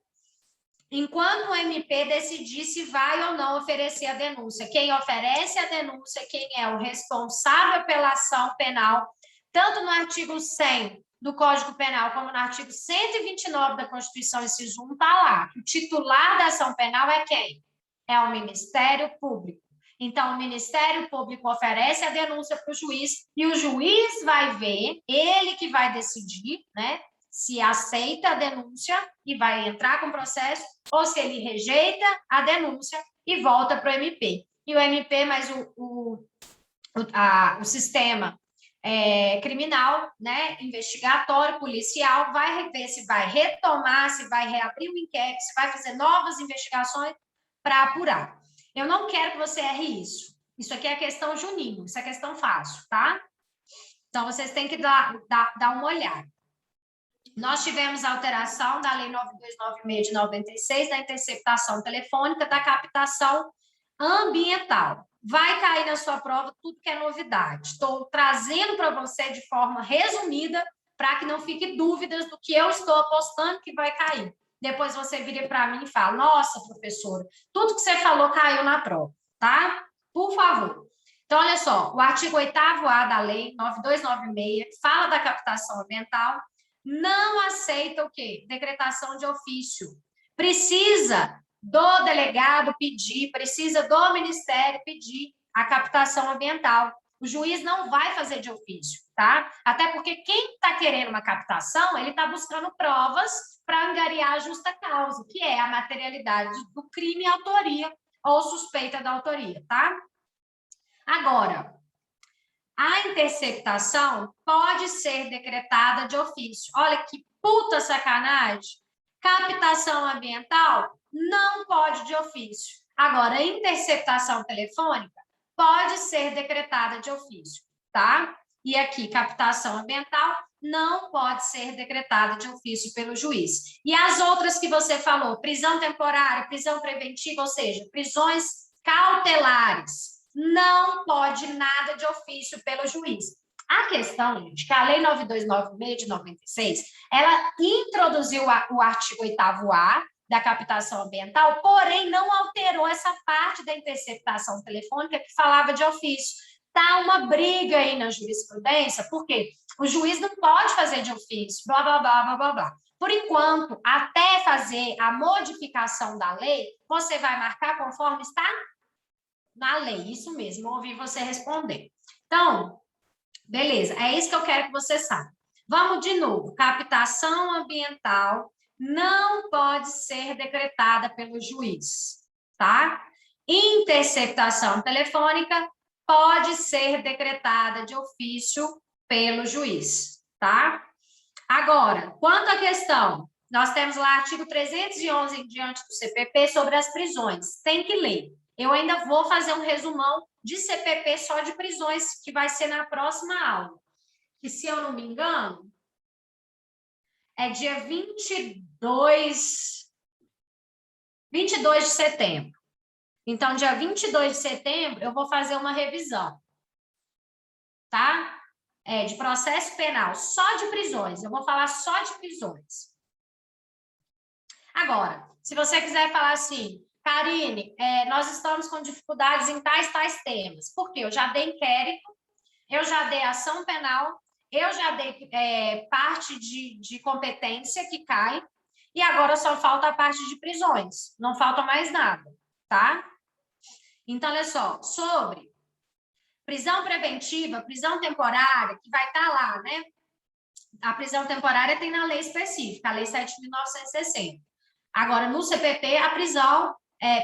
enquanto o MP decidir se vai ou não oferecer a denúncia. Quem oferece a denúncia, quem é o responsável pela ação penal, tanto no artigo 100 do Código Penal, como no artigo 129 da Constituição, inciso 1, está lá. O titular da ação penal é quem? É o Ministério Público. Então, o Ministério Público oferece a denúncia para o juiz e o juiz vai ver, ele que vai decidir, né, se aceita a denúncia e vai entrar com o processo, ou se ele rejeita a denúncia e volta para o MP. E o MP, mais o sistema criminal, né, investigatório, policial, vai ver se vai retomar, se vai reabrir o inquérito, se vai fazer novas investigações para apurar. Eu não quero que você erre isso. Isso aqui é questão Juninho, isso é questão fácil, tá? Então, vocês têm que dar uma olhada. Nós tivemos a alteração da Lei 9296 de 96, da interceptação telefônica, da captação ambiental. Vai cair na sua prova tudo que é novidade. Estou trazendo para você de forma resumida, para que não fique dúvidas do que eu estou apostando que vai cair. Depois você vira para mim e fala, nossa, professora, tudo que você falou caiu na prova, tá? Por favor. Então, olha só, o artigo 8º-A da Lei 9296 fala da captação ambiental, não aceita o quê? Decretação de ofício. Precisa do delegado pedir, precisa do Ministério pedir a captação ambiental. O juiz não vai fazer de ofício, tá? Até porque quem está querendo uma captação, ele está buscando provas para angariar a justa causa, que é a materialidade do crime e autoria ou suspeita da autoria, tá? Agora, a interceptação pode ser decretada de ofício. Olha que puta sacanagem. Captação ambiental não pode de ofício. Agora, a interceptação telefônica pode ser decretada de ofício, tá? E aqui, captação ambiental não pode ser decretada de ofício pelo juiz. E as outras que você falou, prisão temporária, prisão preventiva, ou seja, prisões cautelares, não pode nada de ofício pelo juiz. A questão, gente, que a Lei 9296 de 96, ela introduziu o artigo 8º-A da captação ambiental, porém não alterou essa parte da interceptação telefônica que falava de ofício. Tá uma briga aí na jurisprudência, porque o juiz não pode fazer de ofício, blá, blá, blá, blá, blá, blá. Por enquanto, até fazer a modificação da lei, você vai marcar conforme está na lei. Isso mesmo, ouvi você responder. Então, beleza, é isso que eu quero que você saiba. Vamos de novo. Captação ambiental não pode ser decretada pelo juiz, tá? Interceptação telefônica pode ser decretada de ofício pelo juiz, tá? Agora, quanto à questão, nós temos lá artigo 311 em diante do CPP sobre as prisões. Tem que ler. Eu ainda vou fazer um resumão de CPP só de prisões, que vai ser na próxima aula. Que, se eu não me engano, é dia 22 de setembro. Então, dia 22 de setembro, eu vou fazer uma revisão, tá? De processo penal, só de prisões. Eu vou falar só de prisões. Agora, se você quiser falar assim, Karine, nós estamos com dificuldades em tais temas. Por quê? Eu já dei inquérito, eu já dei ação penal, eu já dei parte de competência que cai, e agora só falta a parte de prisões. Não falta mais nada, tá? Então, olha só, sobre prisão preventiva, prisão temporária, que vai estar lá, né? A prisão temporária tem na lei específica, a lei 7.960. Agora, no CPP, a prisão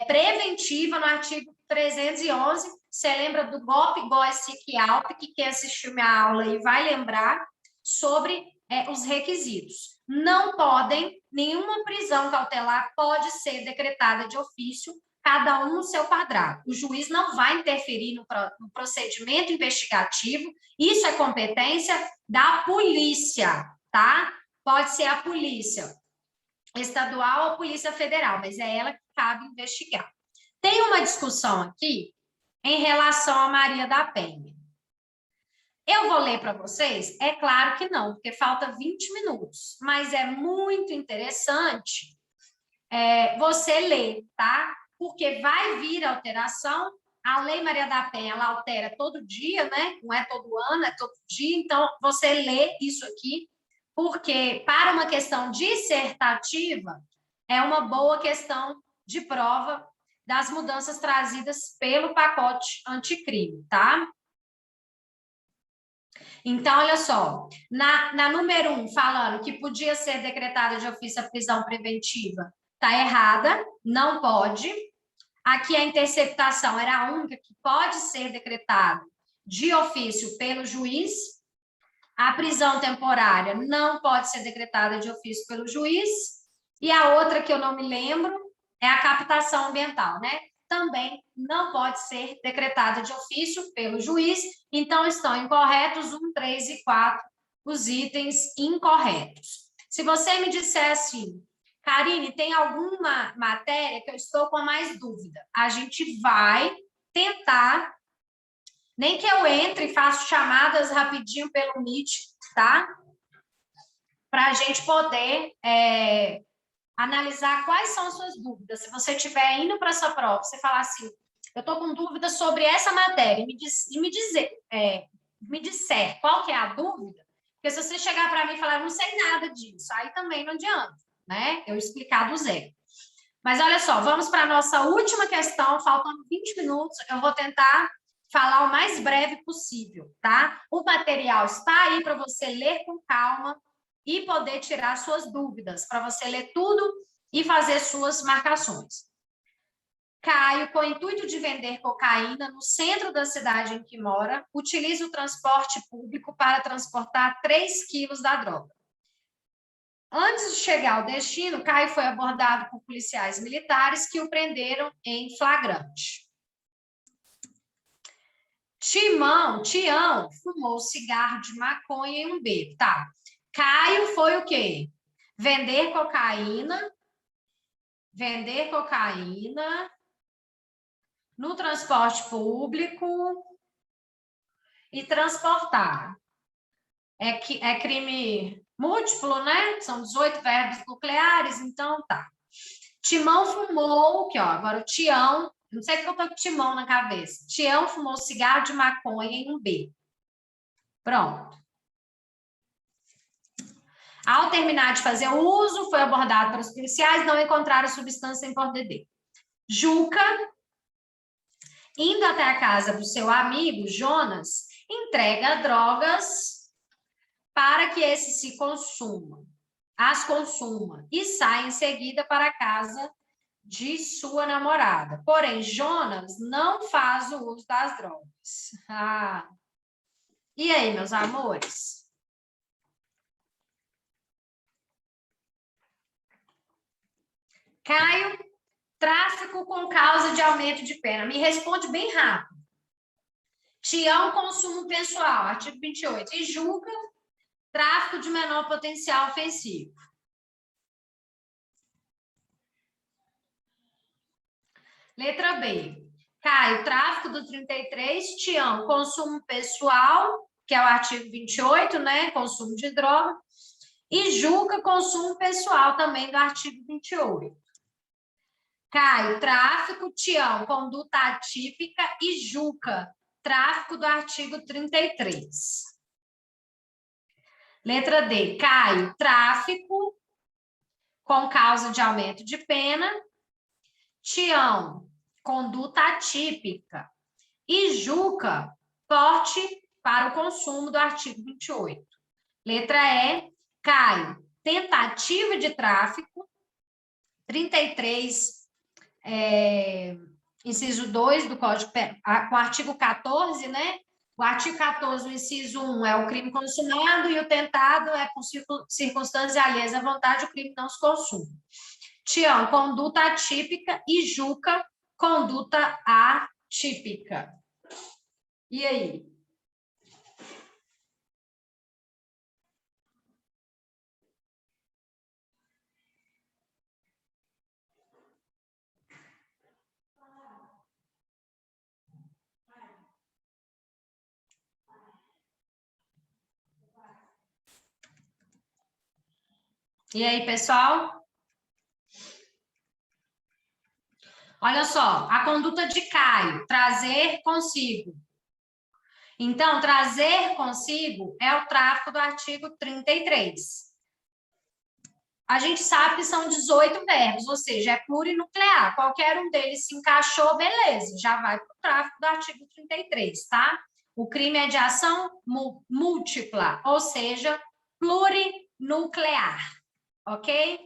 preventiva, no artigo 311, você lembra do GOP, GOES, ALP, que quem assistiu minha aula e vai lembrar sobre os requisitos. Não podem, nenhuma prisão cautelar pode ser decretada de ofício, cada um no seu quadrado. O juiz não vai interferir no procedimento investigativo, isso é competência da polícia, tá? Pode ser a polícia estadual ou a polícia federal, mas é ela que cabe investigar. Tem uma discussão aqui em relação a Maria da Penha. Eu vou ler para vocês? É claro que não, porque falta 20 minutos, mas é muito interessante você ler, tá? Porque vai vir alteração. A Lei Maria da Penha, ela altera todo dia, né? Não é todo ano, é todo dia. Então, você lê isso aqui, porque para uma questão dissertativa, é uma boa questão de prova das mudanças trazidas pelo pacote anticrime, tá? Então, olha só, na número 1, falando que podia ser decretada de ofício a prisão preventiva, tá errada, não pode. Aqui a interceptação era a única que pode ser decretada de ofício pelo juiz. A prisão temporária não pode ser decretada de ofício pelo juiz. E a outra que eu não me lembro é a captação ambiental, né? Também não pode ser decretada de ofício pelo juiz. Então, estão incorretos 1, 3 e 4, os itens incorretos. Se você me disser assim, Karine, tem alguma matéria que eu estou com mais dúvida? A gente vai tentar, nem que eu entre e faça chamadas rapidinho pelo Meet, tá? Para a gente poder analisar quais são as suas dúvidas. Se você estiver indo para essa prova, você falar assim, eu estou com dúvida sobre essa matéria, me disser qual que é a dúvida, porque se você chegar para mim e falar, eu não sei nada disso, aí também não adianta, né? Eu explicar do zero. Mas olha só, vamos para a nossa última questão, faltando 20 minutos, eu vou tentar falar o mais breve possível, tá? O material está aí para você ler com calma e poder tirar suas dúvidas, para você ler tudo e fazer suas marcações. Caio, com o intuito de vender cocaína no centro da cidade em que mora, utiliza o transporte público para transportar 3 quilos da droga. Antes de chegar ao destino, Caio foi abordado por policiais militares que o prenderam em flagrante. Tião fumou cigarro de maconha em um beco. Tá. Caio foi o quê? Vender cocaína no transporte público e transportar. É crime múltiplo, né? São 18 verbos nucleares, então tá. Timão fumou, que ó, agora o Tião, não sei porque eu tô com Timão na cabeça. Tião fumou cigarro de maconha em um beco. Pronto. Ao terminar de fazer o uso, foi abordado pelos policiais, não encontraram substância em poder dele. Juca, indo até a casa do seu amigo Jonas, entrega drogas para que esse as consuma e sai em seguida para a casa de sua namorada. Porém, Jonas não faz o uso das drogas. E aí, meus amores? Caio, tráfico com causa de aumento de pena. Me responde bem rápido. Tião, consumo pessoal, artigo 28. E Juca, tráfico de menor potencial ofensivo. Letra B. Caio, tráfico do 33. Tião, consumo pessoal, que é o artigo 28, né? Consumo de droga. E Juca, consumo pessoal, também do artigo 28. Caio, tráfico, Tião, conduta atípica e Juca, tráfico do artigo 33. Letra D, Caio, tráfico com causa de aumento de pena, Tião, conduta atípica e Juca, porte para o consumo do artigo 28. Letra E, Caio, tentativa de tráfico, 33, inciso 2 do Código Penal, com o artigo 14, né? O artigo 14, o inciso 1 é o crime consumado e o tentado é por circunstância alheias à vontade, o crime não se consuma. Tião, conduta atípica e Juca, conduta atípica. E aí? E aí, pessoal? Olha só, a conduta de Caio, trazer consigo. Então, trazer consigo é o tráfico do artigo 33. A gente sabe que são 18 verbos, ou seja, é plurinuclear. Qualquer um deles se encaixou, beleza, já vai para o tráfico do artigo 33, tá? O crime é de ação múltipla, ou seja, plurinuclear, ok?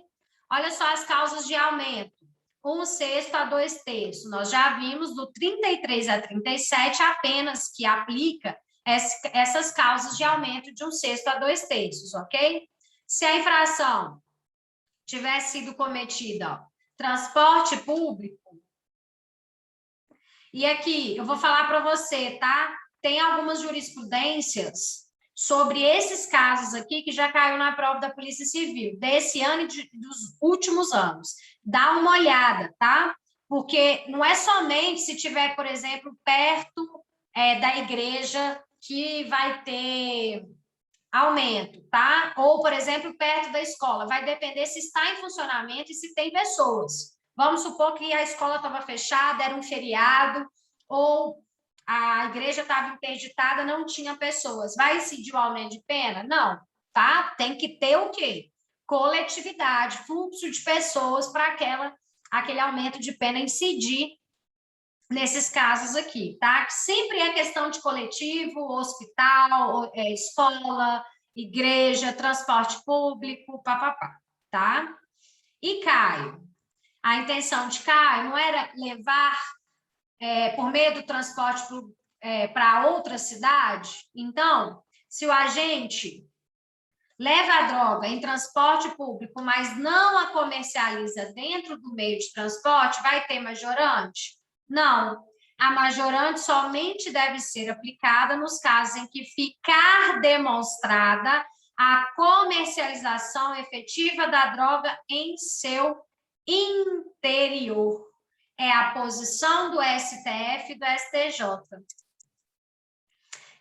Olha só as causas de aumento. 1/6 a 2/3. Nós já vimos do 33 a 37 apenas que aplica essas causas de aumento de 1/6 a 2/3, ok? Se a infração tivesse sido cometida, ó, transporte público, e aqui eu vou falar para você, tá? Tem algumas jurisprudências sobre esses casos aqui que já caiu na prova da Polícia Civil, desse ano e dos últimos anos. Dá uma olhada, tá? Porque não é somente se tiver, por exemplo, perto da igreja que vai ter aumento, tá? Ou, por exemplo, perto da escola. Vai depender se está em funcionamento e se tem pessoas. Vamos supor que a escola estava fechada, era um feriado, ou a igreja estava interditada, não tinha pessoas. Vai incidir o aumento de pena? Não, tá? Tem que ter o quê? Coletividade, fluxo de pessoas para aquele aumento de pena incidir nesses casos aqui, tá? Sempre é questão de coletivo, hospital, escola, igreja, transporte público, papapá, tá? E Caio, a intenção de Caio não era levar por meio do transporte para outra cidade? Então, se o agente leva a droga em transporte público, mas não a comercializa dentro do meio de transporte, vai ter majorante? Não. A majorante somente deve ser aplicada nos casos em que ficar demonstrada a comercialização efetiva da droga em seu interior. É a posição do STF e do STJ.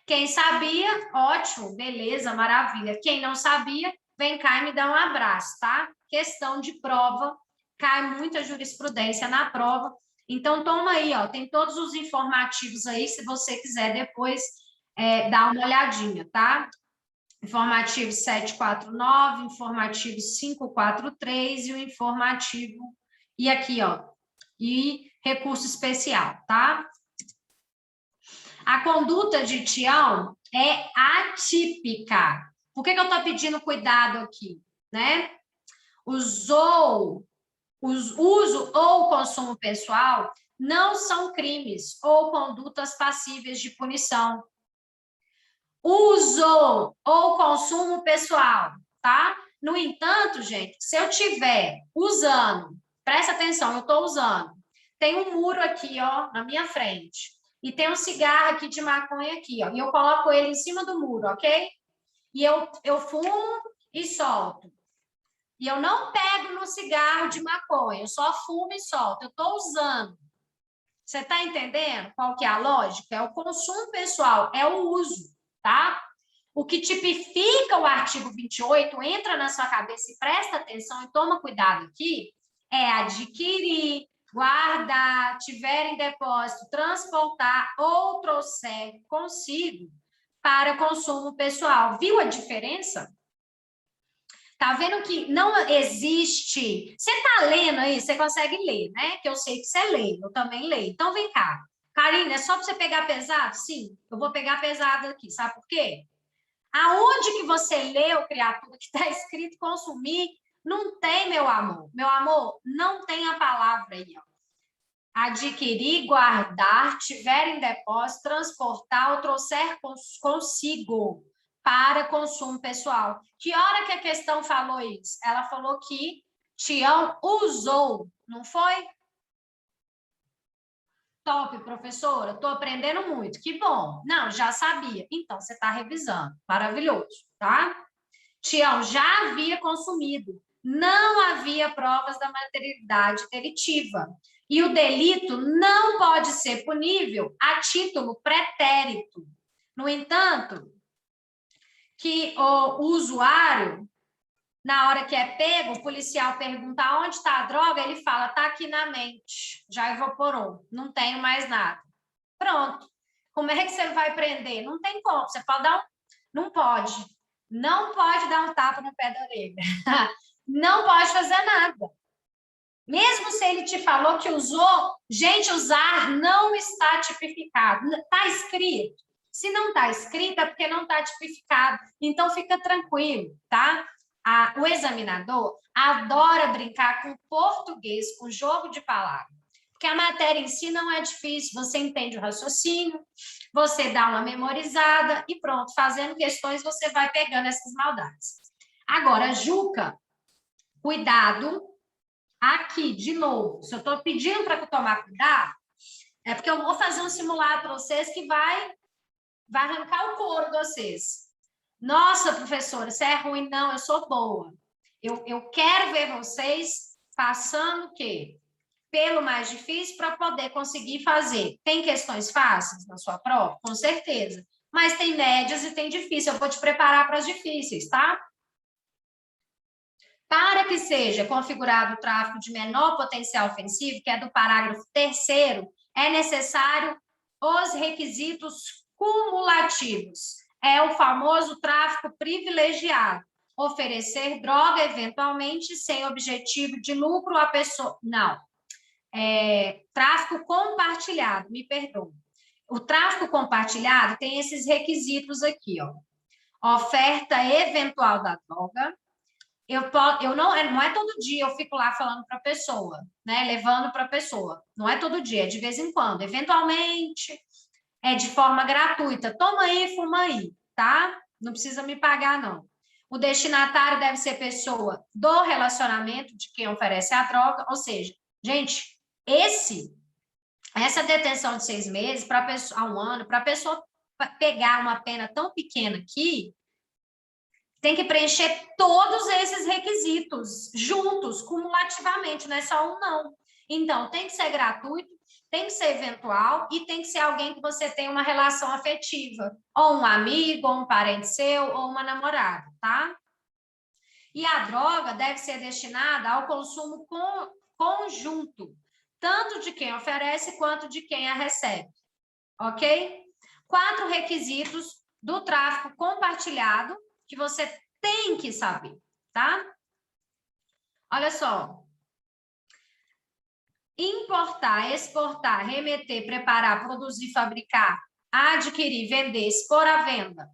Quem sabia, ótimo, beleza, maravilha. Quem não sabia, vem cá e me dá um abraço, tá? Questão de prova, cai muita jurisprudência na prova. Então, toma aí, ó, tem todos os informativos aí, se você quiser depois dar uma olhadinha, tá? Informativo 749, informativo 543 e o informativo, e aqui, ó, e recurso especial, tá? A conduta de Tião é atípica. Por que eu estou pedindo cuidado aqui, né? Uso ou consumo pessoal não são crimes ou condutas passíveis de punição. Uso ou consumo pessoal, tá? No entanto, gente, se eu estiver usando, presta atenção, eu estou usando, tem um muro aqui, ó, na minha frente, e tem um cigarro aqui de maconha aqui, ó, e eu coloco ele em cima do muro, ok? E eu fumo e solto. E eu não pego no cigarro de maconha, eu só fumo e solto, eu estou usando. Você está entendendo qual que é a lógica? É o consumo pessoal, é o uso, tá? O que tipifica o artigo 28, entra na sua cabeça e presta atenção e toma cuidado aqui, é adquirir, guardar, tiver em depósito, transportar ou trouxer consigo para consumo pessoal. Viu a diferença? Tá vendo que não existe... Você tá lendo aí? Você consegue ler, né? Que eu sei que você lê, eu também leio. Então, vem cá. Karina, é só para você pegar pesado? Sim, eu vou pegar pesado aqui. Sabe por quê? Aonde que você leu, criatura, que está escrito consumir, não tem, meu amor. Meu amor, não tem a palavra aí, ó. Adquirir, guardar, tiver em depósito, transportar ou trouxer consigo para consumo pessoal. Que hora que a questão falou isso? Ela falou que Tião usou, não foi? Top, professora, estou aprendendo muito. Que bom. Não, já sabia. Então, você está revisando. Maravilhoso, tá? Tião já havia consumido. Não havia provas da materialidade delitiva. E o delito não pode ser punível a título pretérito. No entanto, que o usuário, na hora que é pego, o policial pergunta onde está a droga, ele fala, está aqui na mente, já evaporou, não tenho mais nada. Pronto. Como é que você vai prender? Não tem como. Você pode dar um... Não pode. Não pode dar um tapa no pé da orelha. Não pode fazer nada. Mesmo se ele te falou que usou, gente, usar não está tipificado. Está escrito. Se não está escrito, é porque não está tipificado. Então, fica tranquilo, tá? O examinador adora brincar com português, com jogo de palavras. Porque a matéria em si não é difícil. Você entende o raciocínio, você dá uma memorizada e pronto. Fazendo questões, você vai pegando essas maldades. Agora, Juca, cuidado. Aqui, de novo, se eu estou pedindo para eu tomar cuidado, é porque eu vou fazer um simulado para vocês que vai arrancar o couro de vocês. Nossa, professora, isso é ruim. Não, eu sou boa. Eu quero ver vocês passando o quê? Pelo mais difícil para poder conseguir fazer. Tem questões fáceis na sua prova? Com certeza. Mas tem médias e tem difícil. Eu vou te preparar para as difíceis, tá? Para que seja configurado o tráfico de menor potencial ofensivo, que é do parágrafo 3º, é necessário os requisitos cumulativos. É o famoso tráfico privilegiado. Oferecer droga, eventualmente, sem objetivo de lucro à pessoa. Não. Tráfico compartilhado, me perdoe. O tráfico compartilhado tem esses requisitos aqui, ó. Oferta eventual da droga. Não é todo dia eu fico lá falando para a pessoa, né? Levando para a pessoa. Não é todo dia, é de vez em quando. Eventualmente, é de forma gratuita. Toma aí, fuma aí, tá? Não precisa me pagar, não. O destinatário deve ser pessoa do relacionamento de quem oferece a droga. Ou seja, gente, essa detenção de 6 meses para a 1 ano, para a pessoa pegar uma pena tão pequena aqui, tem que preencher todos esses requisitos juntos, cumulativamente, não é só um não. Então, tem que ser gratuito, tem que ser eventual e tem que ser alguém que você tem uma relação afetiva, ou um amigo, ou um parente seu, ou uma namorada, tá? E a droga deve ser destinada ao consumo conjunto, tanto de quem oferece quanto de quem a recebe, ok? 4 requisitos do tráfico compartilhado que você tem que saber, tá? Olha só. Importar, exportar, remeter, preparar, produzir, fabricar, adquirir, vender, expor à venda,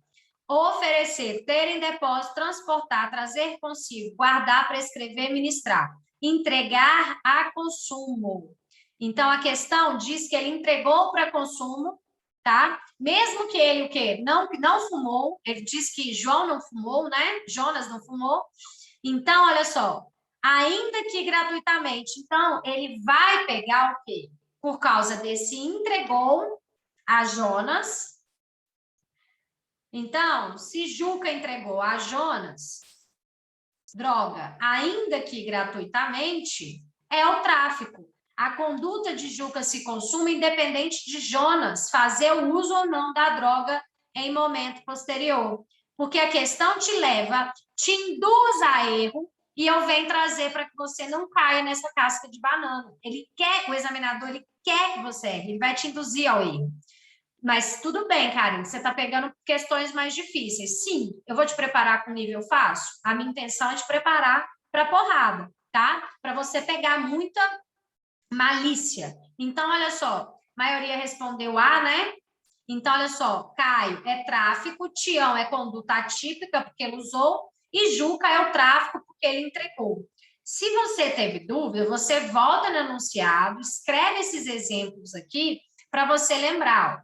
oferecer, ter em depósito, transportar, trazer consigo, guardar, prescrever, ministrar, entregar a consumo. Então, a questão diz que ele entregou para consumo, tá? Mesmo que ele, o quê? Não fumou, ele diz que João não fumou, né? Jonas não fumou. Então, olha só, ainda que gratuitamente. Então, ele vai pegar o quê? Por causa desse entregou a Jonas. Então, se Juca entregou a Jonas droga, ainda que gratuitamente, é o tráfico. A conduta de Juca se consome independente de Jonas fazer o uso ou não da droga em momento posterior. Porque a questão te leva, te induz a erro, e eu venho trazer para que você não caia nessa casca de banana. Ele quer, o examinador, ele quer que você erre, ele vai te induzir ao erro. Mas tudo bem, Karen, você está pegando questões mais difíceis. Sim, eu vou te preparar com nível fácil. A minha intenção é te preparar para porrada, tá? Para você pegar muita malícia. Então, olha só, a maioria respondeu A, né? Então, olha só, Caio é tráfico, Tião é conduta atípica, porque ele usou, e Juca é o tráfico, porque ele entregou. Se você teve dúvida, você volta no enunciado, escreve esses exemplos aqui para você lembrar.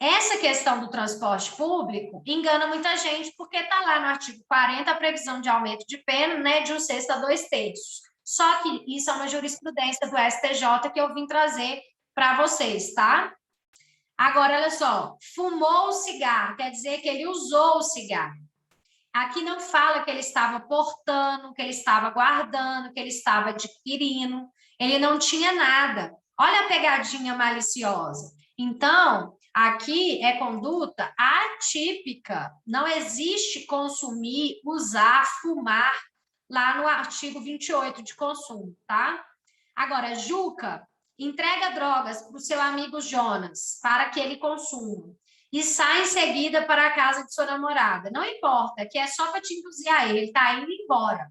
Essa questão do transporte público engana muita gente, porque está lá no artigo 40 a previsão de aumento de pena, né, de 1/6 a 2/3. Só que isso é uma jurisprudência do STJ que eu vim trazer para vocês, tá? Agora, olha só, fumou o cigarro, quer dizer que ele usou o cigarro. Aqui não fala que ele estava portando, que ele estava guardando, que ele estava adquirindo, ele não tinha nada. Olha a pegadinha maliciosa. Então, aqui é conduta atípica. Não existe consumir, usar, fumar lá no artigo 28 de consumo, tá? Agora, Juca entrega drogas para o seu amigo Jonas para que ele consuma e sai em seguida para a casa de sua namorada. Não importa, que é só para te induzir a ele está indo embora.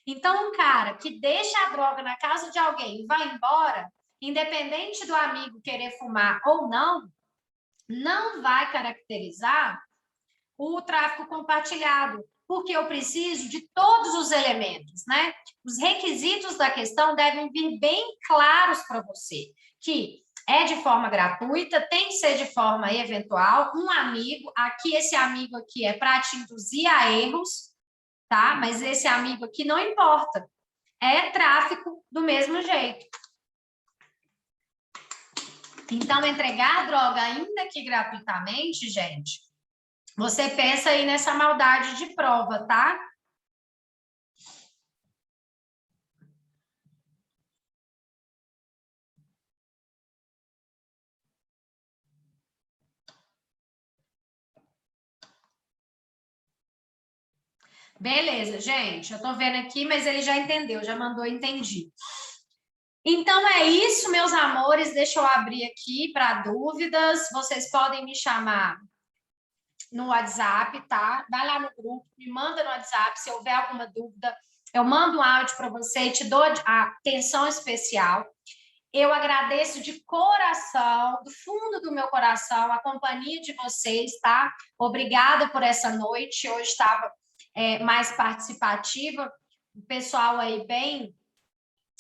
Então, um cara que deixa a droga na casa de alguém e vai embora, independente do amigo querer fumar ou não vai caracterizar o tráfico compartilhado, porque eu preciso de todos os elementos, né? Os requisitos da questão devem vir bem claros para você, que é de forma gratuita, tem que ser de forma eventual, um amigo, aqui esse amigo aqui é para te induzir a erros, tá? Mas esse amigo aqui não importa, é tráfico do mesmo jeito. Então, entregar a droga, ainda que gratuitamente, gente, você pensa aí nessa maldade de prova, tá? Beleza, gente, eu tô vendo aqui, mas ele já entendeu, já mandou entendi. Então é isso, meus amores, deixa eu abrir aqui para dúvidas, vocês podem me chamar no WhatsApp, tá? Vai lá no grupo, me manda no WhatsApp, se houver alguma dúvida, eu mando um áudio para você e te dou atenção especial. Eu agradeço de coração, do fundo do meu coração, a companhia de vocês, tá? Obrigada por essa noite, hoje estava mais participativa, o pessoal aí bem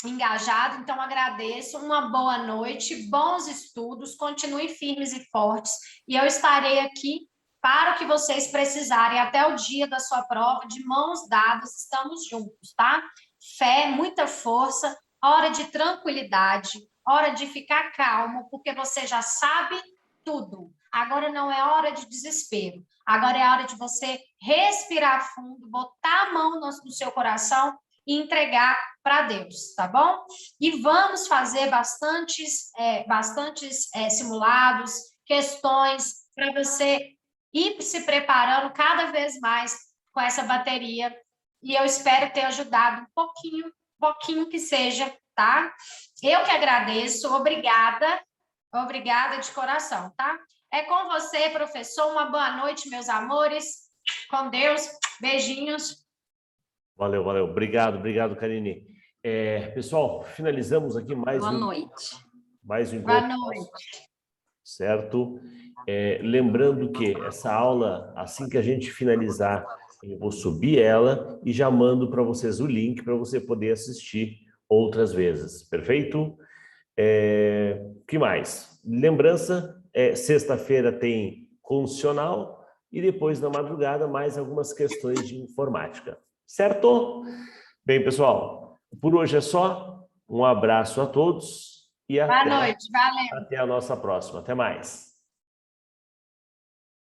engajado, então agradeço, uma boa noite, bons estudos, continuem firmes e fortes, e eu estarei aqui para o que vocês precisarem, até o dia da sua prova, de mãos dadas, estamos juntos, tá? Fé, muita força, hora de tranquilidade, hora de ficar calmo, porque você já sabe tudo. Agora não é hora de desespero. Agora é hora de você respirar fundo, botar a mão no seu coração e entregar para Deus, tá bom? E vamos fazer bastantes simulados, questões, para você ir se preparando cada vez mais com essa bateria. E eu espero ter ajudado um pouquinho que seja, tá? Eu que agradeço, obrigada de coração, tá? É com você, professor. Uma boa noite, meus amores. Com Deus. Beijinhos. Valeu, valeu. Obrigado, Karine. Pessoal, finalizamos aqui mais Boa noite. Mais um Boa encontro, noite. certo? Lembrando que essa aula, assim que a gente finalizar, eu vou subir ela e já mando para vocês o link para você poder assistir outras vezes, perfeito? Que mais? Lembrança, sexta-feira tem constitucional e depois na madrugada mais algumas questões de informática, certo? Bem, pessoal, por hoje é só. Um abraço a todos e Boa noite. Valeu. até a nossa próxima. Até mais.